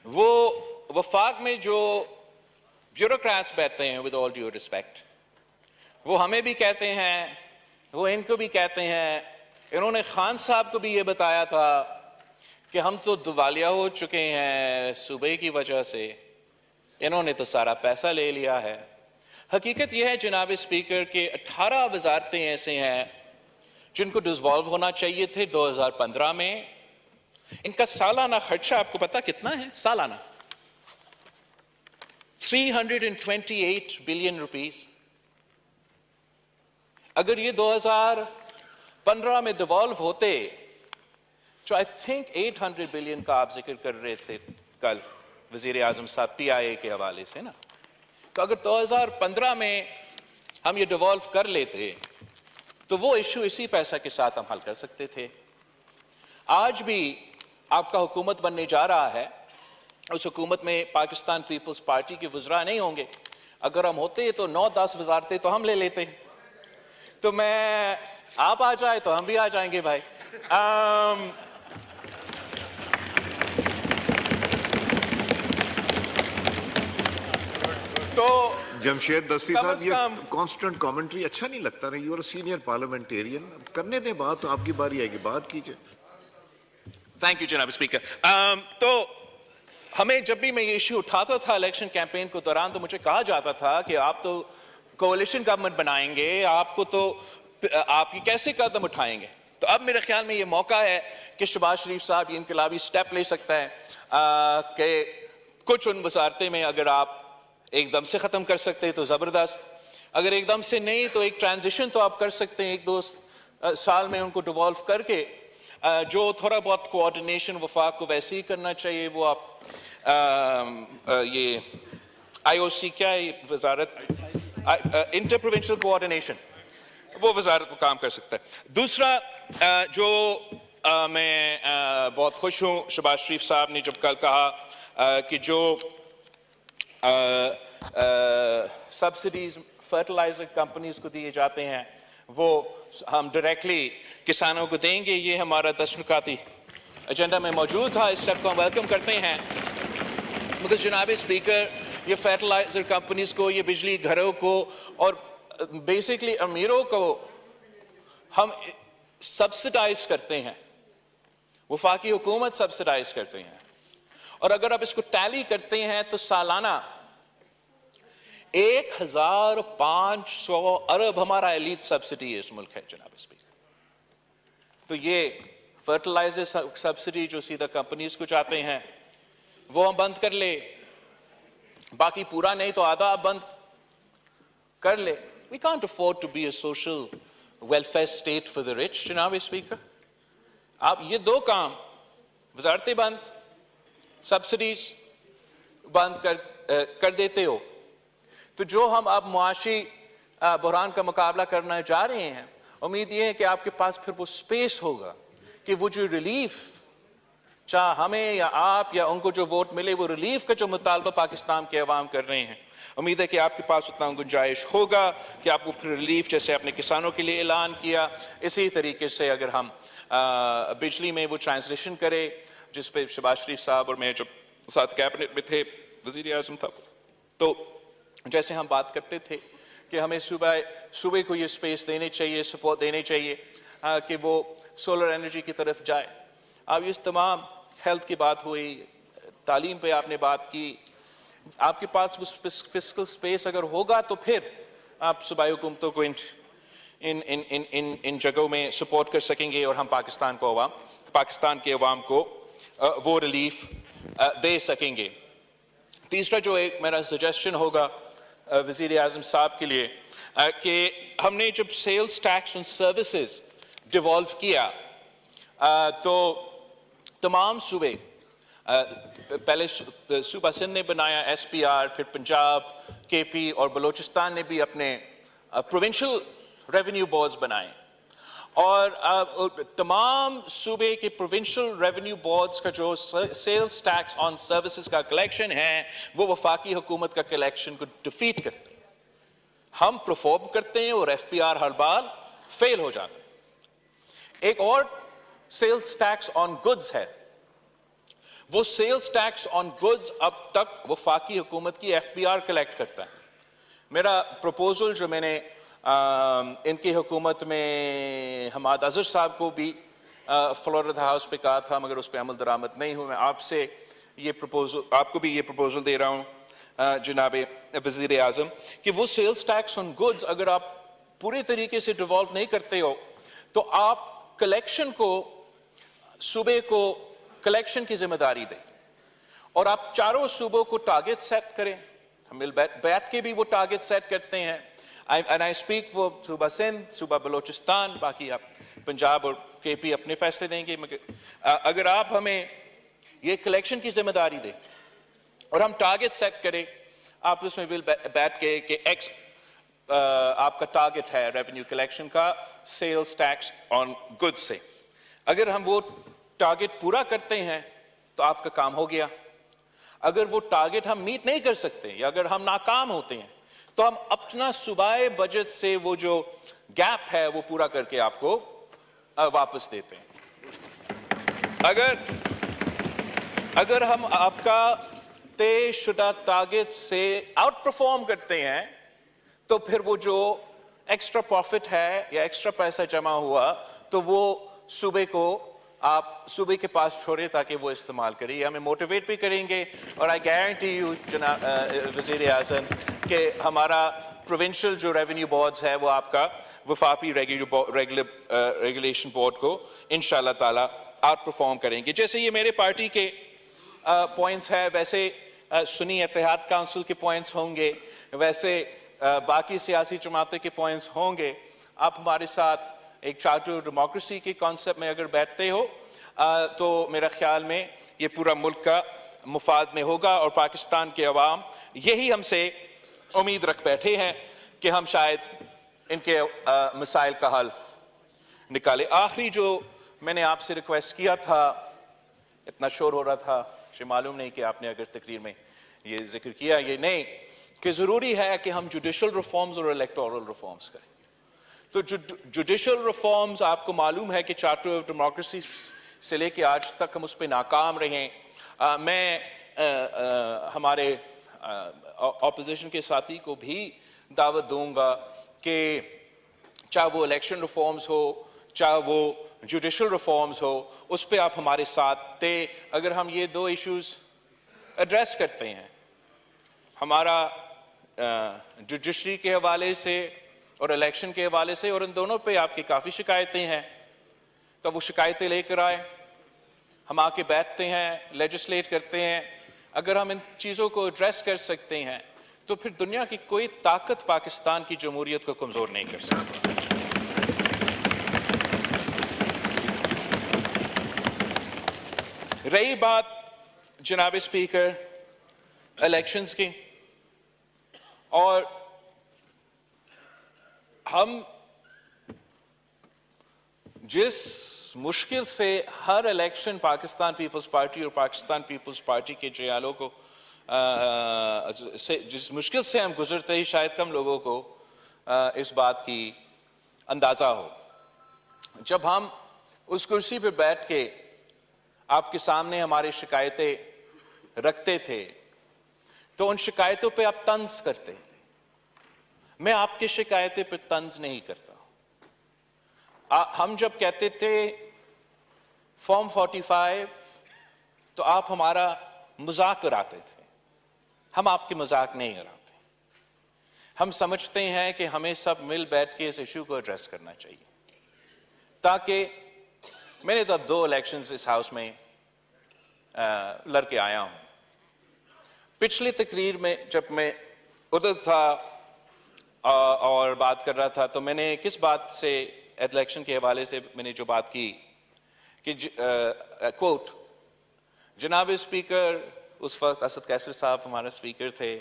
वो वफाक में जो ब्यूरोक्रेट्स बैठते हैं, विद ऑल ड्यू रिस्पेक्ट, वो हमें भी कहते हैं, वो इनको भी कहते हैं। इन्होंने खान साहब को भी ये बताया था कि हम तो दिवालिया हो चुके हैं सूबे की वजह से, इन्होंने तो सारा पैसा ले लिया है। हकीकत यह है जनाब स्पीकर के 18 वजारतें ऐसे हैं जिनको डिसॉल्व होना चाहिए थे 2015 में। इनका सालाना खर्चा आपको पता कितना है? सालाना 328 बिलियन रुपीस। अगर ये 2015 में डिवॉल्व होते तो आई थिंक 800 बिलियन का आप जिक्र कर रहे थे कल वजीर आजम साहब PIA के हवाले से ना। तो अगर 2015 में हम ये डिवॉल्व कर लेते तो वो इशू इसी पैसा के साथ हम हल कर सकते थे। आज भी आपका हुकूमत बनने जा रहा है, उस हुकूमत में पाकिस्तान पीपल्स पार्टी के वज़रा नहीं होंगे। अगर हम होते तो 9-10 वजारतें तो हम ले लेते। तो मैं आप आ जाए तो हम भी आ जाएंगे भाई। तो जमशेद दस्ती साहब, ये कांस्टेंट कमेंट्री अच्छा नहीं लगता ना। यू आर सीनियर पार्लियामेंटेरियन, करने दें बात, तो आपकी बारी आएगी, बात कीजिए। थैंक यू जनाब स्पीकर। तो हमें जब भी मैं ये इशू उठाता था इलेक्शन कैंपेन के दौरान, तो मुझे कहा जाता था कि आप तो कोalition गवर्नमेंट बनाएंगे, आपको तो आप ये कैसे कदम उठाएंगे। तो अब मेरे ख्याल में ये मौका है कि शहबाज शरीफ साहब ये इनकलाबी स्टेप ले सकता है कि कुछ उन वजारतें में अगर आप एकदम से ख़त्म कर सकते हैं तो ज़बरदस्त, अगर एकदम से नहीं तो एक ट्रांजिशन तो आप कर सकते हैं, 1-2 साल में उनको डिवॉल्व करके जो थोड़ा बहुत कोऑर्डिनेशन वफाक को वैसे ही करना चाहिए, वो आप ये IOC क्या है वजारत इंटर प्रोविंशियल कोऑर्डिनेशन, वो वजारत वो काम कर सकता है। दूसरा जो मैं बहुत खुश हूँ, शहबाज शरीफ साहब ने जब कल कहा कि जो सब्सिडीज फर्टिलाइजर कंपनीज को दिए जाते हैं वो हम डायरेक्टली किसानों को देंगे, ये हमारा 10 नुकाती एजेंडा में मौजूद था। इस स्टेप को हम वेलकम करते हैं, मगर जनाब स्पीकर ये फर्टिलाइजर कंपनीज को, ये बिजली घरों को और बेसिकली अमीरों को हम सब्सिडाइज करते हैं, वफाकी हुकूमत सब्सिडाइज करते हैं, और अगर आप इसको टैली करते हैं तो सालाना 1500 अरब हमारा एलीट सब्सिडी इस मुल्क है जनाब स्पीकर। तो ये फर्टिलाइजर सब्सिडी जो सीधा कंपनीज को जाते हैं वो हम बंद कर ले, बाकी पूरा नहीं तो आधा बंद कर ले। We can't afford to be a social welfare state for the rich जनाब स्पीकर। आप ये 2 काम, वजारतें बंद, सब्सिडीज बंद कर देते हो, तो जो हम अब मुआशी बहरान का मुकाबला करना जा रहे हैं, उम्मीद ये है कि आपके पास फिर वो स्पेस होगा कि वो जो रिलीफ, चाहे हमें या आप या उनको जो वोट मिले, वो रिलीफ का जो मुतालबा पाकिस्तान के अवाम कर रहे हैं, उम्मीद है कि आपके पास उतना गुंजाइश होगा कि आपको फिर रिलीफ, जैसे अपने किसानों के लिए ऐलान किया, इसी तरीके से अगर हम बिजली में वो ट्रांसलेशन करें, जिस पे शहबाज शरीफ साहब और मैं जब साथ कैबिनेट में थे, वज़ीर आज़म था, तो जैसे हम बात करते थे कि हमें सूबे को ये स्पेस देने चाहिए, सपोर्ट देने चाहिए कि वो सोलर एनर्जी की तरफ जाए। अब इस तमाम हेल्थ की बात हुई, तालीम पे आपने बात की, आपके पास वो फिस्कल स्पेस अगर होगा तो फिर आप सूबाई हुकूमतों को इन जगहों में सपोर्ट कर सकेंगे और हम पाकिस्तान के अवाम को वो रिलीफ दे सकेंगे। तीसरा जो एक मेरा सजेशन होगा वज़ीर आज़म साहब के लिए कि हमने जब sales tax on services devolve किया तो तमाम सूबे, पहले सूबा सिंध ने बनाया SPR, फिर पंजाब, KP और बलोचिस्तान ने भी अपने प्रोविंशियल रेवेन्यू बोर्ड्स बनाए, और तमाम सूबे के प्रोविंशियल रेवेन्यू बोर्ड्स का जो सेल्स टैक्स ऑन सर्विसेज का कलेक्शन है वो वफाकी हुकूमत का कलेक्शन को डिफीट करते हैं। हम परफॉर्म करते हैं और FPR हर बार फेल हो जाते हैं। एक और सेल्स टैक्स ऑन गुड्स है, वो सेल्स टैक्स ऑन गुड्स अब तक वफाकी हुकूमत की FPR कलेक्ट करता है। मेरा प्रपोजल जो मैंने इनकी हुकूमत में हमाद अजहर साहब को भी फ्लोरिडा हाउस पे कहा था, मगर उस पर अमल दरामद नहीं हुआ। मैं आपसे ये प्रपोजल, आपको भी ये प्रपोजल दे रहा हूँ जनाब वज़ीर आज़म, कि वो सेल्स टैक्स ऑन गुड्स अगर आप पूरे तरीके से डिवॉल्व नहीं करते हो तो आप कलेक्शन को, सूबे को कलेक्शन की जिम्मेदारी दें और आप चारों सूबों को टारगेट सेट करें। हम मिल बैठ के भी वो टारगेट सेट करते हैं, and I speak for सूबा सिंध, सूबा बलोचिस्तान, बाकी आप पंजाब और KP अपने फैसले देंगे, मगर अगर आप हमें ये कलेक्शन की जिम्मेदारी दें और हम टारगेट सेट करें, आप उसमें बिल बैठ के कि X आपका टारगेट है रेवेन्यू कलेक्शन का सेल्स टैक्स ऑन गुड्स से, अगर हम वो टारगेट पूरा करते हैं तो आपका काम हो गया। अगर वो टारगेट हम मीट नहीं कर सकते या अगर हम नाकाम होते हैं तो हम अपना सूबाई बजट से वो जो गैप है वो पूरा करके आपको वापस देते हैं। अगर हम आपका तय शुदा टारगेट से आउट परफॉर्म करते हैं तो फिर वो जो एक्स्ट्रा प्रॉफिट है या एक्स्ट्रा पैसा जमा हुआ तो वो सूबे को आप सूबे के पास छोड़े ताकि वो इस्तेमाल करें। ये हमें मोटिवेट भी करेंगे और आई गारंटी यू जनाब वज़ीर आज़म कि हमारा प्रोविंशियल जो रेवेन्यू बोर्ड्स है वो आपका वफाकी रेगुलेशन बोर्ड को इंशाल्लाह ताला आउट परफॉर्म करेंगे। जैसे ये मेरे पार्टी के पॉइंट्स है, वैसे सुन्नी इत्तेहाद काउंसिल के पॉइंट्स होंगे, वैसे बाकी सियासी जमातों के पॉइंट्स होंगे। आप हमारे साथ एक चार्टर डेमोक्रेसी के कॉन्सेप्ट में अगर बैठते हो तो मेरा ख्याल में ये पूरा मुल्क का मुफाद में होगा और पाकिस्तान के अवाम यही हमसे उम्मीद रख बैठे हैं कि हम शायद इनके मसाइल का हल निकाले। आखिरी जो मैंने आपसे रिक्वेस्ट किया था, इतना शोर हो रहा था, मुझे मालूम नहीं कि आपने अगर तकरीर में ये जिक्र किया ये नहीं, कि ज़रूरी है कि हम जुडिशल रिफॉर्म्स और इलेक्टोरल रिफॉर्म्स करें। तो जुडिशल रिफॉर्म्स आपको मालूम है कि चार्टर ऑफ डेमोक्रेसी से लेके आज तक हम उस पर नाकाम रहे। मैं हमारे ऑपोजिशन के साथी को भी दावत दूंगा कि चाहे वो इलेक्शन रिफॉर्म्स हो, चाहे वो जुडिशल रिफॉर्म्स हो, उस पर आप हमारे साथ थे। अगर हम ये दो इश्यूज एड्रेस करते हैं, हमारा जुडिशरी के हवाले से और इलेक्शन के हवाले से, और इन दोनों पे आपकी काफ़ी शिकायतें हैं, तो वो शिकायतें लेकर आए, हम आके बैठते हैं, लेजिस्लेट करते हैं। अगर हम इन चीज़ों को एड्रेस कर सकते हैं तो फिर दुनिया की कोई ताकत पाकिस्तान की जमहूरियत को कमज़ोर नहीं कर सकती। रही बात जनाब स्पीकर इलेक्शंस की, और हम जिस मुश्किल से हर इलेक्शन पाकिस्तान पीपल्स पार्टी और पाकिस्तान पीपल्स पार्टी के जयालों को जिस मुश्किल से हम गुजरते ही शायद कम लोगों को इस बात की अंदाज़ा हो। जब हम उस कुर्सी पर बैठ के आपके सामने हमारी शिकायतें रखते थे तो उन शिकायतों पे आप तंज करते थे। मैं आपकी शिकायतें पे तंज नहीं करता। हम जब कहते थे फॉर्म 45 तो आप हमारा मजाक उड़ाते थे। हम आपकी मजाक नहीं उड़ाते। हम समझते हैं कि हमें सब मिल बैठ के इस इशू को एड्रेस करना चाहिए, ताकि मैंने तो अब 2 इलेक्शंस इस हाउस में लड़के आया हूं। पिछली तकरीर में जब मैं उधर था और बात कर रहा था तो मैंने किस बात से इलेक्शन के हवाले से मैंने जो बात की कि कोट जनाब स्पीकर, उस वक्त असद कैसर साहब हमारा स्पीकर थे,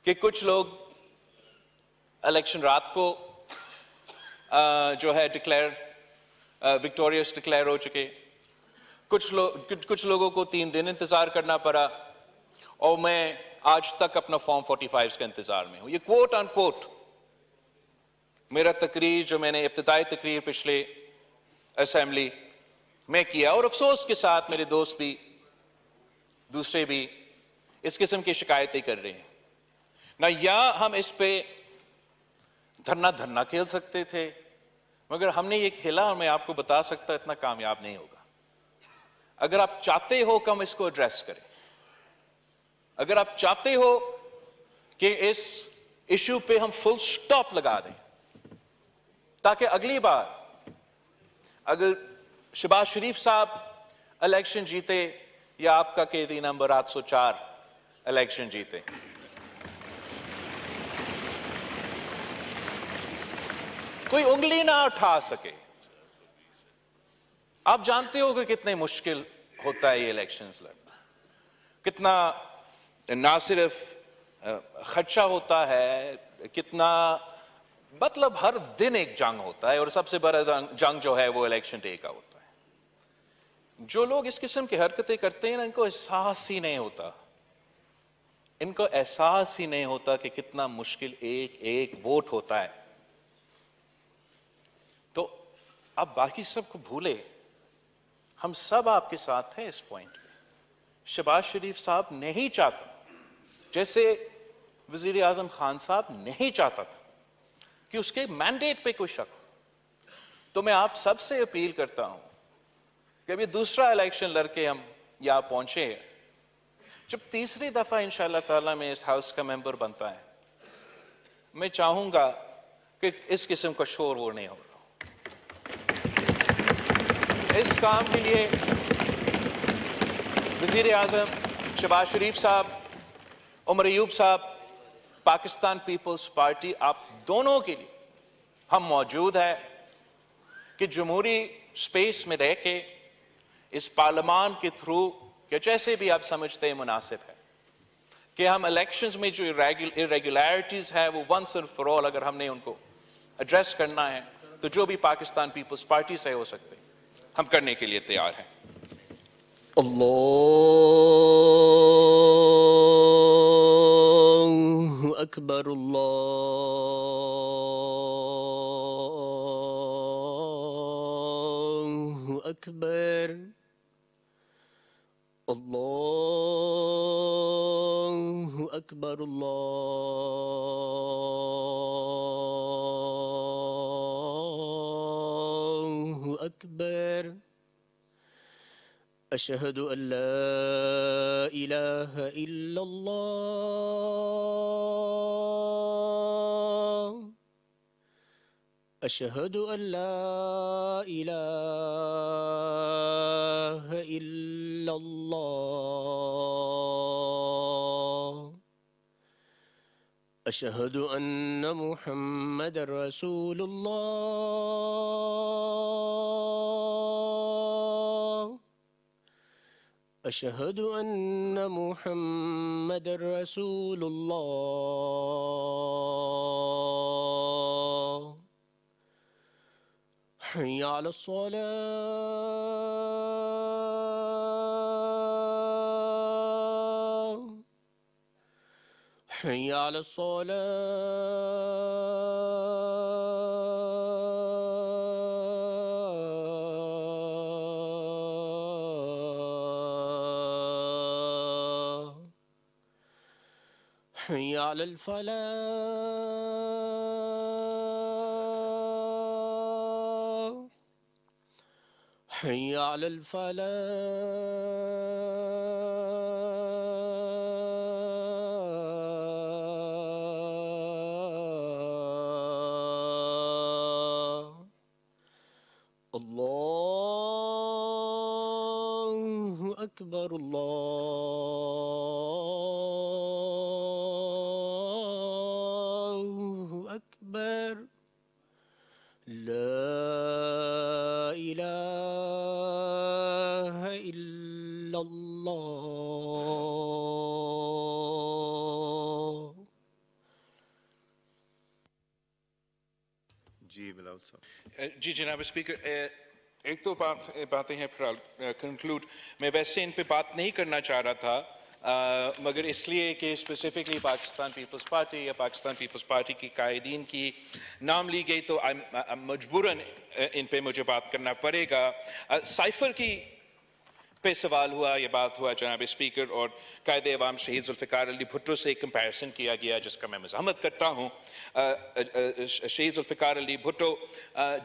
कि कुछ लोग इलेक्शन रात को जो है विक्टोरियस डिक्लेयर हो चुके, कुछ लोगों को 3 दिन इंतजार करना पड़ा, और मैं आज तक अपना फॉर्म 45 के इंतजार में हूं। ये कोट अनकोट मेरा तकरीर जो मैंने इब्तिदाई तकरीर पिछले असेंबली में किया, और अफसोस के साथ मेरे दोस्त भी दूसरे भी इस किस्म की शिकायतें कर रहे हैं ना। या हम इस पे धरना खेल सकते थे, मगर हमने ये खेला और मैं आपको बता सकता इतना कामयाब नहीं होगा। अगर आप चाहते हो कि हम इसको एड्रेस करें, अगर आप चाहते हो कि इस इशू पे हम फुल स्टॉप लगा दें, ताकि अगली बार अगर शहबाज शरीफ साहब इलेक्शन जीते या आपका कैदी नंबर 804 इलेक्शन जीते, कोई उंगली ना उठा सके। आप जानते हो कि कितने मुश्किल होता है ये इलेक्शंस लड़ना, कितना ना सिर्फ खर्चा होता है, कितना मतलब हर दिन एक जंग होता है, और सबसे बड़ा जंग जो है वो इलेक्शन डे का होता है। जो लोग इस किस्म की हरकतें करते हैं ना, इनको एहसास ही नहीं होता, इनको एहसास ही नहीं होता कि कितना मुश्किल एक एक वोट होता है। तो आप बाकी सबको भूले, हम सब आपके साथ हैं इस पॉइंट पे। शहबाज शरीफ साहब नहीं चाहता, जैसे वजीर आजम खान साहब नहीं चाहता था कि उसके मैंडेट पे कोई शक हो। तो मैं आप सबसे अपील करता हूं کہ ابھی دوسرا الیکشن لڑ کے ہم یہاں پہنچے ہیں. جب تیسری دفعہ انشاءاللہ تعالیٰ میں اس ہاؤس کا ممبر بنتا ہے, میں چاہوں گا کہ اس قسم کا شور وہ نہیں ہوگا. اس کام کے لیے وزیر اعظم شہباز شریف صاحب, عمر ایوب صاحب, پاکستان پیپلز پارٹی, آپ دونوں کے لیے ہم موجود ہیں کہ جمہوری سپیس میں رہ کے اس پارلیمان کے تھرو یا جیسے بھی آپ سمجھتے ہیں مناسب ہے کہ ہم الیکشنز میں جو irregularities ہے وہ once and for all اگر ہم نے ان کو ایڈریس کرنا ہے تو جو بھی پاکستان پیپلز پارٹی سے ہو سکتے ہم کرنے کے لیے تیار ہیں. اللہ اکبر اللہ اکبر اللہ اکبر اللہ اکبر اشہد ان لا الہ الا اللہ اشہد ان لا الہ الا اللہ اشہد ان محمد رسول اللہ اشہد ان محمد رسول اللہ حی علی الصلاة حی علی الصلاة حی علی الفلاح حی علی الفلاح اللہ اکبر اللہ اکبر لا الہ الا اللہ. جی بلاول صاحب. جی جناب اسپیکر, ایک تو باتیں ہیں پھر کنکلوڈ. میں ویسے ان پہ بات نہیں کرنا چاہ رہا تھا مگر اس لیے کہ اسپیسیفکلی پاکستان پیپلز پارٹی یا پاکستان پیپلز پارٹی کی قائدین کی نام لی گئی تو مجبوراً ان پہ مجھے بات کرنا پڑے گا. سائفر کی پہ سوال ہوا, یہ بات ہوا جناب اسپیکر, اور قائد عوام شہید ذوالفقار علی بھٹو سے ایک کمپیریزن کیا گیا جس کا میں مزاحمت کرتا ہوں. شہید ذوالفقار علی بھٹو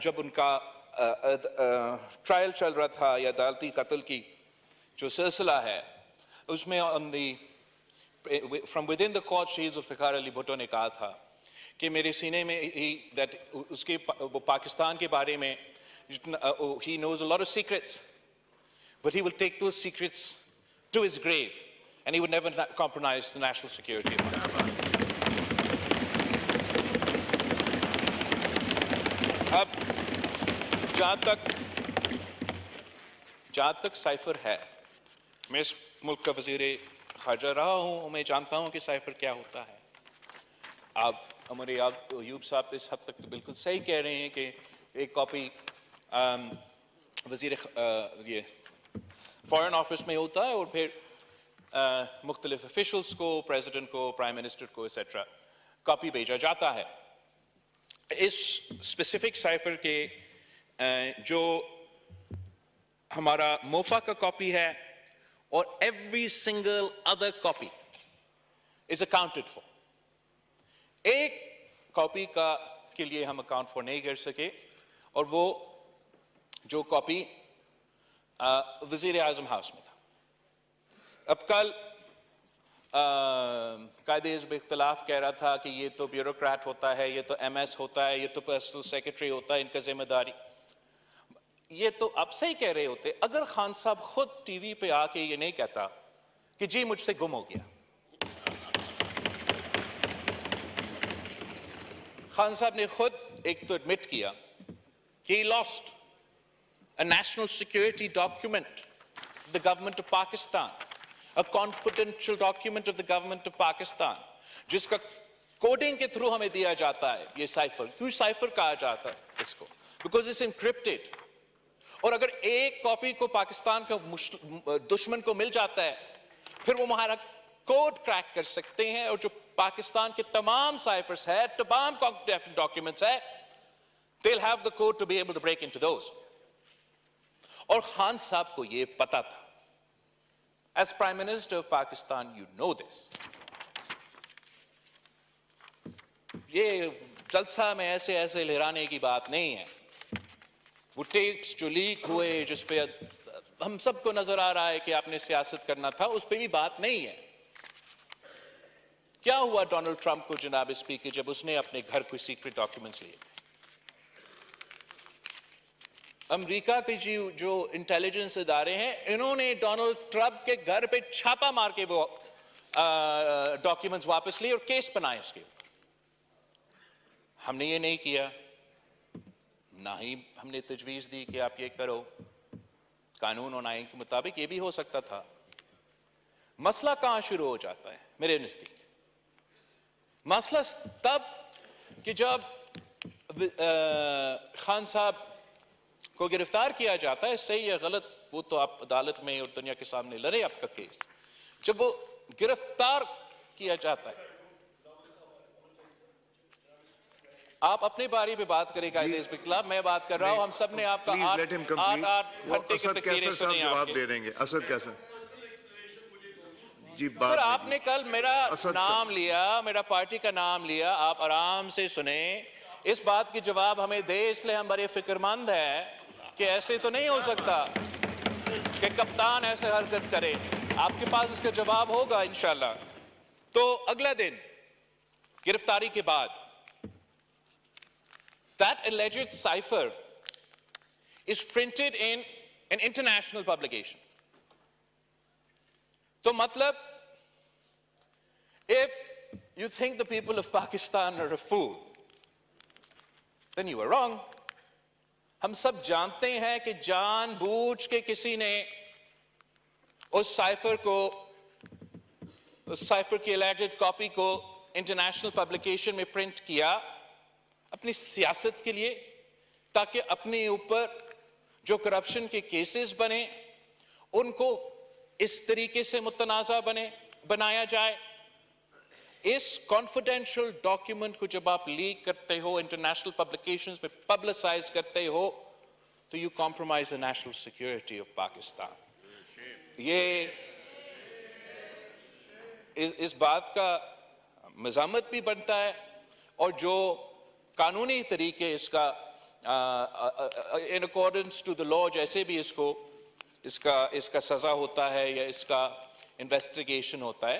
جب ان کا ٹرائل چل رہا تھا یا عدالتی قتل کی جو سلسلہ ہے اس میں from with in the court شہید ذوالفقار علی بھٹو نے کہا تھا کہ میرے سینے میں اس کے پاکستان کے بارے میں he knows a lot of secrets but he will take those secrets to his grave and he would never compromise the national security of Pakistan. اب جہاں تک سائفر ہے, میں اس ملک کا وزیر خارجہ رہا ہوں, میں جانتا ہوں کہ سائفر کیا ہوتا ہے. آپ عمر ایوب صاحب اس حد تک تو بالکل صحیح کہہ رہے ہیں کہ ایک کاپی وزیر فارن آفس میں ہوتا ہے اور پھر مختلف افیشلز کو, پریزیڈنٹ کو, پرائم منسٹر کو ایسیٹرا کاپی بھیجا جاتا ہے. اس اسپیسیفک سائفر کے جو ہمارا موفا کا کاپی ہے اور every single other copy is accounted for. ایک کاپی کے لیے ہم اکاؤنٹ فور نہیں کر سکے اور وہ جو کاپی वज़ीर आज़म हाउस में था। अब कल कायदे-ए-हिज़्ब इख्तिलाफ कह रहा था कि ये तो ब्यूरोक्रेट होता है, ये तो MS होता है, ये तो पर्सनल सेक्रेटरी होता है, इनका जिम्मेदारी। ये तो अब से ही कह रहे होते अगर खान साहब खुद टीवी पे आके ये नहीं कहता कि जी मुझसे गुम हो गया। खान साहब ने खुद एक तो एडमिट किया कि he lost a national security document of the government of Pakistan, a confidential document of the government of Pakistan, जिसका कोडिंग के थ्रू हमें दिया जाता है ये साइफर। क्यों साइफर कहा जाता है इसको? Because it's encrypted। और अगर एक कॉपी को पाकिस्तान का दुश्मन को मिल जाता है फिर वो हमारा कोड क्रैक कर सकते हैं, और जो पाकिस्तान के तमाम साइफर्स है, तमाम डॉक्यूमेंट्स है, they'll have the code to be able to break into those। और खान साहब को ये पता था। As Prime Minister of Pakistan, you know this। ये जलसा में ऐसे ऐसे लहराने की बात नहीं है। वो टेप्स जो लीक हुए जिस पे हम सबको नजर आ रहा है कि आपने सियासत करना था, उस पे भी बात नहीं है। क्या हुआ डोनाल्ड ट्रंप को जनाब स्पीकर जब उसने अपने घर कोई सीक्रेट डॉक्यूमेंट्स लिए थे? अमेरिका के जो इंटेलिजेंस इदारे हैं इन्होंने डोनाल्ड ट्रंप के घर पे छापा मार के वो डॉक्यूमेंट्स वापस लिए और केस बनाए उसके ऊपर। हमने ये नहीं किया, ना ही हमने तजवीज़ दी कि आप ये करो। कानून और आइन के मुताबिक ये भी हो सकता था। मसला कहाँ शुरू हो जाता है मेरे नज़दीक? मसला तब कि जब खान साहब को गिरफ्तार किया जाता है, सही या गलत वो तो आप अदालत में और दुनिया के सामने लड़े आपका केस। जब वो गिरफ्तार किया जाता है, आप अपनी बारी पे बात करें कायदे-ए-हिज़्ब के खिलाफ, मैं बात कर रहा हूं। हम सब ने आपका 8 घंटे की तकरीरें सुनी। जवाब दे देंगे। असद कैसे जी सर, आपने कल मेरा नाम लिया, मेरा पार्टी का नाम लिया, आप आराम से सुने। इस बात की जवाब हमें दे, इसलिए हम बड़े फिक्रमंद हैं कि ऐसे तो नहीं हो सकता कि कप्तान ऐसे हरकत करे। आपके पास इसका जवाब होगा इंशाल्लाह। तो अगला दिन गिरफ्तारी के बाद that alleged cipher is printed in an international publication। तो मतलब if you think the people of Pakistan are a fool, then you are wrong। हम सब जानते हैं कि जानबूझ के किसी ने उस साइफर को, उस साइफर की alleged कॉपी को इंटरनेशनल पब्लिकेशन में प्रिंट किया अपनी सियासत के लिए, ताकि अपने ऊपर जो करप्शन के केसेस बने उनको इस तरीके से मुतनाज़ा बनाया जाए। इस कॉन्फिडेंशियल डॉक्यूमेंट को जब आप लीक करते हो, इंटरनेशनल पब्लिकेशंस में पब्लिसाइज करते हो, तो you compromise the national security of Pakistan. ये इस बात का मज़ामत भी बनता है, और जो कानूनी तरीके इसका in accordance to the law जैसे भी इसका सज़ा होता है या इसका इन्वेस्टिगेशन होता है,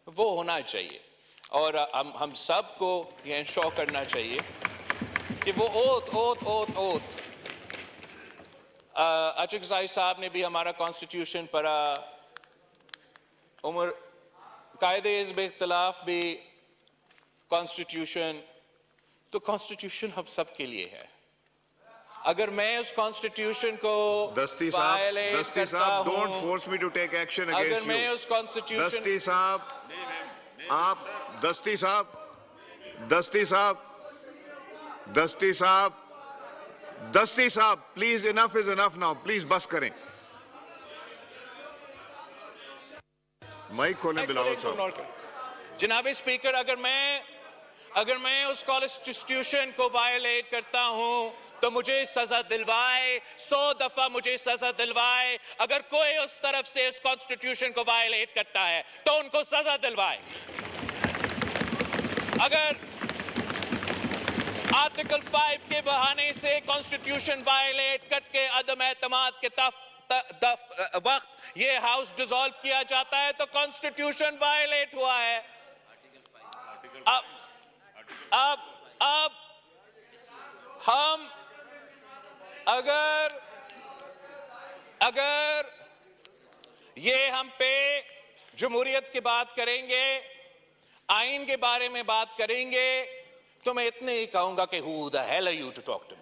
वो होना चाहिए। और हम सबको ये इंश्योर करना चाहिए कि वो ओथ अचकज़ाई साहब ने भी हमारा कॉन्स्टिट्यूशन पढ़ा, उमर कायदे-ए-हिज़्ब इख्तिलाफ भी कॉन्स्टिट्यूशन, तो कॉन्स्टिट्यूशन हम सब के लिए है। अगर मैं उस कॉन्स्टिट्यूशन को वायलेट करता हूं, don't force me to take action against you. अगर मैं उस कॉन्स्टिट्यूशन, दस्ती साहब please, enough is enough now, please बस करें। माइक खोलें बिलावल साहब। जनाब स्पीकर, अगर मैं उस कॉन्स्टिट्यूशन को वायलेट करता हूं तो मुझे सजा दिलवाए, 100 दफा मुझे सजा दिलवाए। अगर कोई उस तरफ से इस कॉन्स्टिट्यूशन को वायलेट करता है तो उनको सजा दिलवाए। अगर आर्टिकल 5 के बहाने से कॉन्स्टिट्यूशन वायलेट करके अदम एतमाद के وقت یہ ہاؤس ڈیزالو کیا جاتا ہے تو کانسٹیٹیوشن وائلیٹ ہوا ہے. اب ہم اگر یہ ہم پہ جمہوریت کی بات کریں گے, آئین کے بارے میں بات کریں گے, تو میں اتنے ہی کہوں گا کہ who the hell are you to talk to me.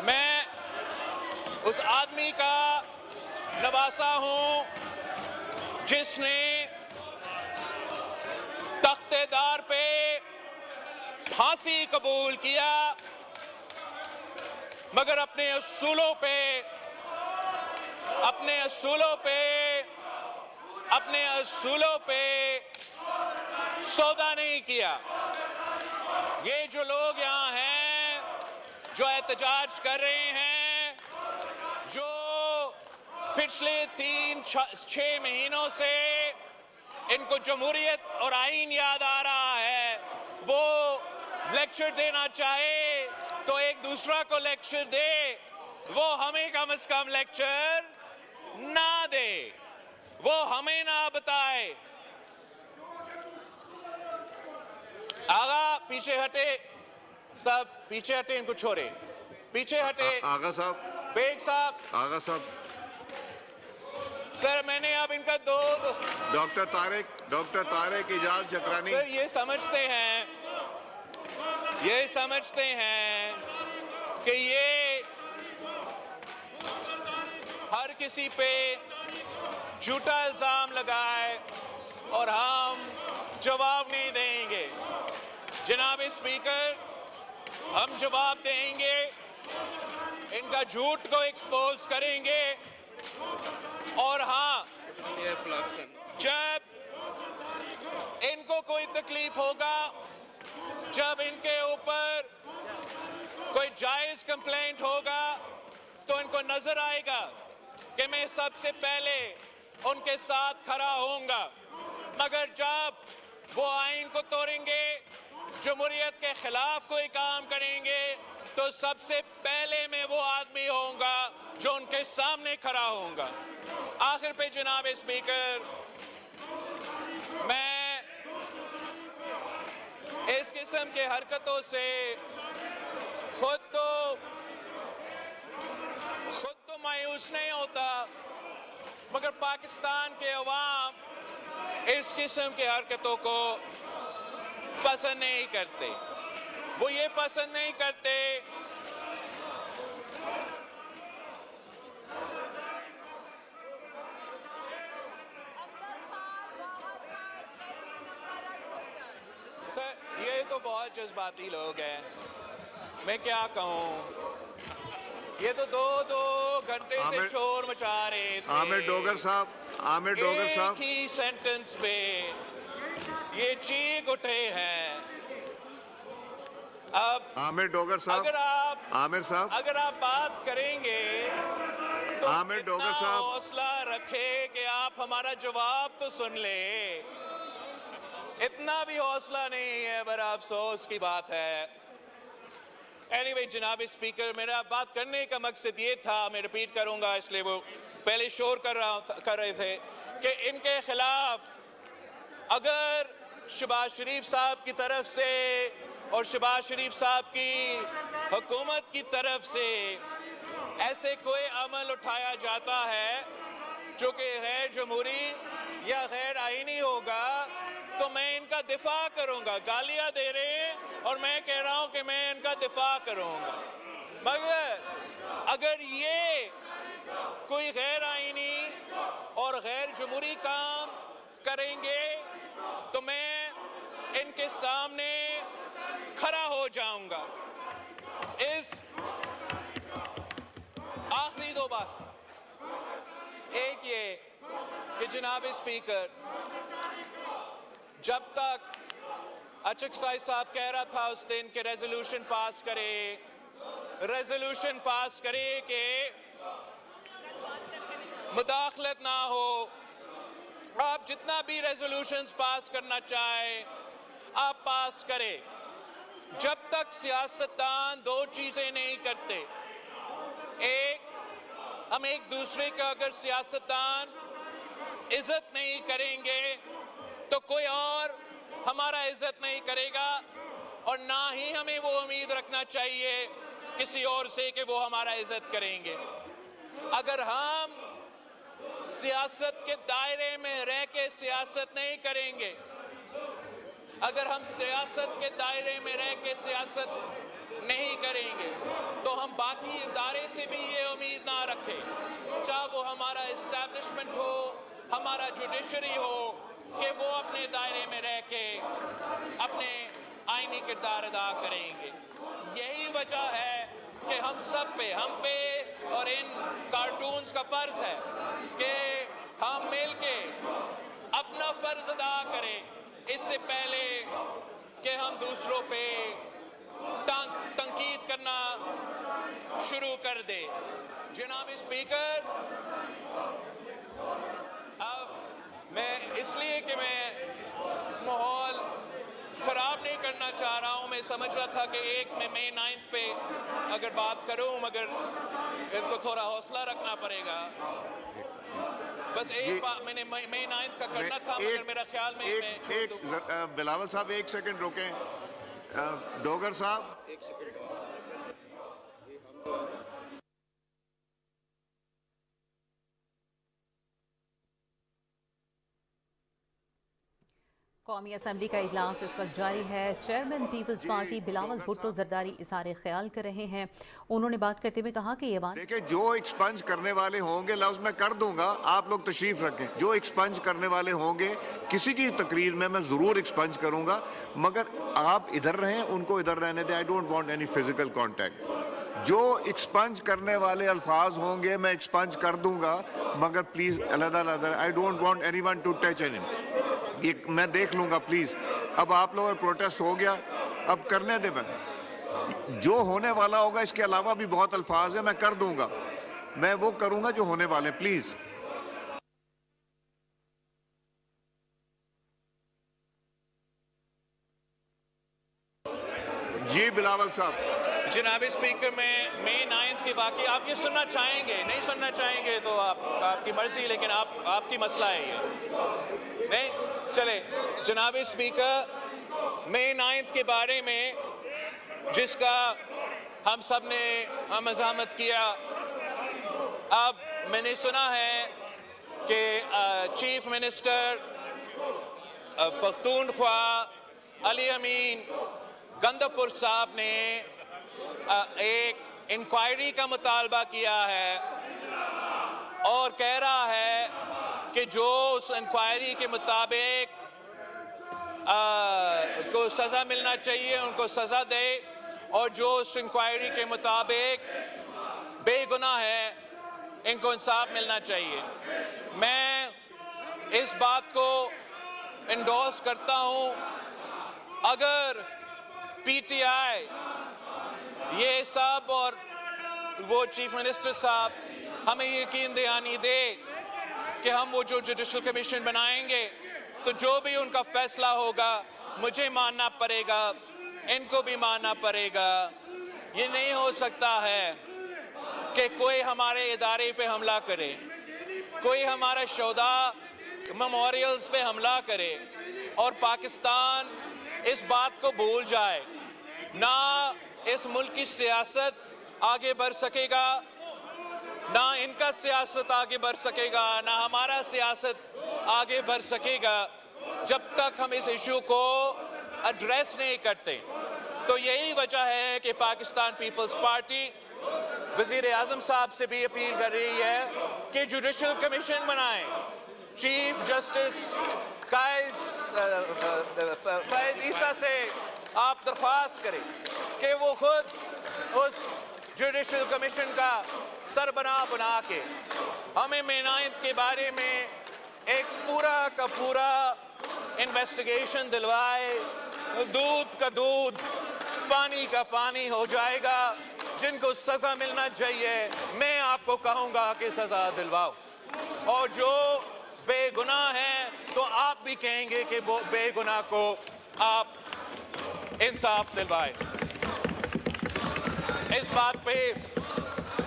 میں اس آدمی کا نواسا ہوں جس نے تختے دار پہ پھانسی قبول کیا, مگر اپنے اصولوں پہ سودا نہیں کیا. یہ جو لوگ یہاں ہیں جو احتجاج کر رہے ہیں, جو پچھلے 3-6 مہینوں سے ان کو جمہوریت اور آئین یاد آ رہا ہے, وہ لیکچر دینا چاہے تو ایک دوسرا کو لیکچر دے, وہ ہمیں کم از کم لیکچر نہ دے, وہ ہمیں نہ بتائے. آغا پیچھے ہٹے, سب پیچھے ہٹے, ان کو چھوڑے, پیچھے ہٹے. آغا صاحب, بیگ صاحب, آغا صاحب, سر میں نے اب ان کا ڈاکٹر طارق اعجاز جکرانی. سر یہ سمجھتے ہیں کہ یہ ہر کسی پہ جھوٹا الزام لگائے اور ہم جواب نہیں دیں گے. جناب اسپیکر, ہم جواب دیں گے, ان کا جھوٹ کو ایکسپوز کریں گے, اور ہاں جب ان کو کوئی تکلیف ہوگا, جب ان کے اوپر کوئی جائز کمپلینٹ ہوگا, تو ان کو نظر آئے گا کہ میں سب سے پہلے ان کے ساتھ کھڑا ہوں گا. مگر جب وہ آئین کو توڑیں گے, جمہوریت کے خلاف کوئی کام کریں گے, تو سب سے پہلے میں وہ آدمی ہوں گا جو ان کے سامنے کھڑا ہوں گا. آخر پہ جناب اسپیکر, میں اس قسم کے حرکتوں سے خود تو مایوس نہیں ہوتا, مگر پاکستان کے عوام اس قسم کے حرکتوں کو پسند نہیں کرتے. وہ یہ پسند نہیں کرتے سر, یہ تو بہت جذباتی لوگ ہیں, میں کیا کہوں. یہ تو دو گھنٹے سے شور مچا رہے تھے. عامر ڈوگر صاحب, ایک ہی سینٹنس پہ یہ چیخ اٹھے ہیں. اب عامر ڈوگر صاحب, اگر آپ بات کریں گے تو عامر ڈوگر صاحب, حوصلہ رکھے کہ آپ ہمارا جواب تو سن لیں. اتنا بھی حوصلہ نہیں ہے, بڑا افسوس کی بات ہے. اینی وے جناب اسپیکر, میرا بات کرنے کا مقصد یہ تھا, میں ریپیٹ کروں گا اس لیے وہ پہلے شور کر رہے تھے, کہ ان کے خلاف اگر شہباز شریف صاحب کی طرف سے اور شہباز شریف صاحب کی حکومت کی طرف سے ایسے کوئی عمل اٹھایا جاتا ہے جو کہ غیر جمہوری یا غیر آئینی ہوگا, تو میں ان کا دفاع کروں گا. گالیاں دے رہے ہیں اور میں کہہ رہا ہوں کہ میں ان کا دفاع کروں گا. مگر اگر یہ کوئی غیر آئینی اور غیر جمہوری کام کریں گے, تو میں ان کے سامنے کھڑا ہو جاؤں گا. اس آخری دو بات, ایک یہ کہ جناب اسپیکر, جب تک اچکزئی صاحب کہہ رہا تھا اس دن کہ ریزولوشن پاس کرے کہ मुदाखलत ना हो। आप जितना भी रेजोल्यूशंस पास करना चाहें आप पास करें, जब तक सियासतदान दो चीज़ें नहीं करते, एक, हम एक दूसरे का अगर सियासतदान इज्जत नहीं करेंगे तो कोई और हमारा इज्जत नहीं करेगा, और ना ही हमें वो उम्मीद रखना चाहिए किसी और से कि वो हमारा इज्जत करेंगे। अगर हम सियासत के दायरे में रह के सियासत नहीं करेंगे, अगर हम सियासत के दायरे में रह के सियासत नहीं करेंगे तो हम बाकी इदारे से भी ये उम्मीद ना रखें, चाहे वो हमारा इस्टेब्लिशमेंट हो, हमारा जुडिशरी हो, कि वो अपने दायरे में रह के अपने आईनी किरदार अदा करेंगे। यही वजह है कि हम सब पे, हम पे और इन कार्टून्स का फ़र्ज़ है कि हम मिल के अपना फ़र्ज़ अदा करें, इससे पहले कि हम दूसरों पे तंकीद करना शुरू कर दे। जनाब स्पीकर, अब मैं इसलिए कि मैं माहौल ख़राब नहीं करना चाह रहा हूँ, मैं समझ रहा था कि एक मैं मई 9 पे अगर बात करूँ, मगर इनको थोड़ा हौसला रखना पड़ेगा। बस एक बात मैंने मई 9 का करना था, मगर मेरा ख्याल में मैं छोड़ दूँ। बिलावल साहब 1 सेकंड रुकें। डोगर साहब 1 सेकंड। कौमी असम्बली का इजलास इस वक्त जारी है। Chairman people's party Bilawal Bhutto Zardari इज़हार ख्याल कर रहे हैं। उन्होंने बात करते हुए कहा कि ये बात देखिए, जो एक्सपंज करने वाले होंगे लफ्ज़ मैं कर दूंगा, आप लोग तशरीफ रखें। जो एक्सपंज करने वाले होंगे किसी की तकरीर में मैं ज़रूर एक्सपंज करूंगा, मगर आप इधर रहें, उनको इधर रहने दें। आई don't want any physical contact. जो एक्सपंज करने वाले अल्फाज होंगे मैं एक्सपंज कर दूंगा, मगर प्लीज़ अलग-अलग, I don't want anyone to touch any. ये मैं देख लूंगा प्लीज। अब आप लोगों का प्रोटेस्ट हो गया, अब करने दे। मैं जो होने वाला होगा, इसके अलावा भी बहुत अल्फाज है, मैं कर दूंगा। मैं वो करूंगा जो होने वाले। प्लीज जी बिलावल साहब। जनाब स्पीकर, मैं मई 9 की वाक़ई आप ये सुनना चाहेंगे, नहीं सुनना चाहेंगे तो आपकी मर्जी, लेकिन आपकी मसला है ये। नहीं चले। जनाब स्पीकर, मई 9 के बारे में जिसका हम सब ने मज़ामत किया, अब मैंने सुना है कि चीफ मिनिस्टर पख्तूनख्वा अली अमीन गंदपुर साहब ने एक इंक्वायरी का मुतालबा किया है और कह रहा है कि जो उस इंक्वायरी के मुताबिक को सज़ा मिलना चाहिए उनको सज़ा दे, और जो उस इंक्वायरी के मुताबिक बेगुनाह है इनको इंसाफ मिलना चाहिए। मैं इस बात को इंडोर्स करता हूँ। अगर पीटीआई ये साहब और वो चीफ मिनिस्टर साहब हमें यकीन दहानी दे कि हम वो जो जुडिशल कमीशन बनाएंगे तो जो भी उनका फैसला होगा मुझे मानना पड़ेगा, इनको भी मानना पड़ेगा। ये नहीं हो सकता है कि कोई हमारे इदारे पे हमला करे, कोई हमारा शोधा मेमोरियल्स पे हमला करे और पाकिस्तान इस बात को भूल जाए। ना इस मुल्क की सियासत आगे बढ़ सकेगा, ना इनका सियासत आगे बढ़ सकेगा, ना हमारा सियासत आगे बढ़ सकेगा जब तक हम इस इशू को एड्रेस नहीं करते। तो यही वजह है कि पाकिस्तान पीपल्स पार्टी वज़ीर आज़म साहब से भी अपील कर रही है कि जुडिशल कमीशन बनाएं। चीफ जस्टिस फैज़ ईसा से आप दरख्वास्त करें कि वो खुद उस जुडिशल कमीशन का सरबराह बना के हमें मई 9 के बारे में एक पूरा का पूरा इन्वेस्टिगेशन दिलवाए। दूध का दूध, पानी का पानी हो जाएगा। जिनको सज़ा मिलना चाहिए मैं आपको कहूँगा कि सज़ा दिलवाओ। اور جو بے گناہ ہیں تو آپ بھی کہیں گے کہ وہ بے گناہ کو آپ انصاف دلوائے. اس بات پہ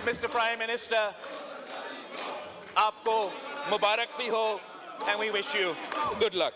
مسٹر پرائم منسٹر آپ کو مبارک بھی ہو, and we wish you good luck.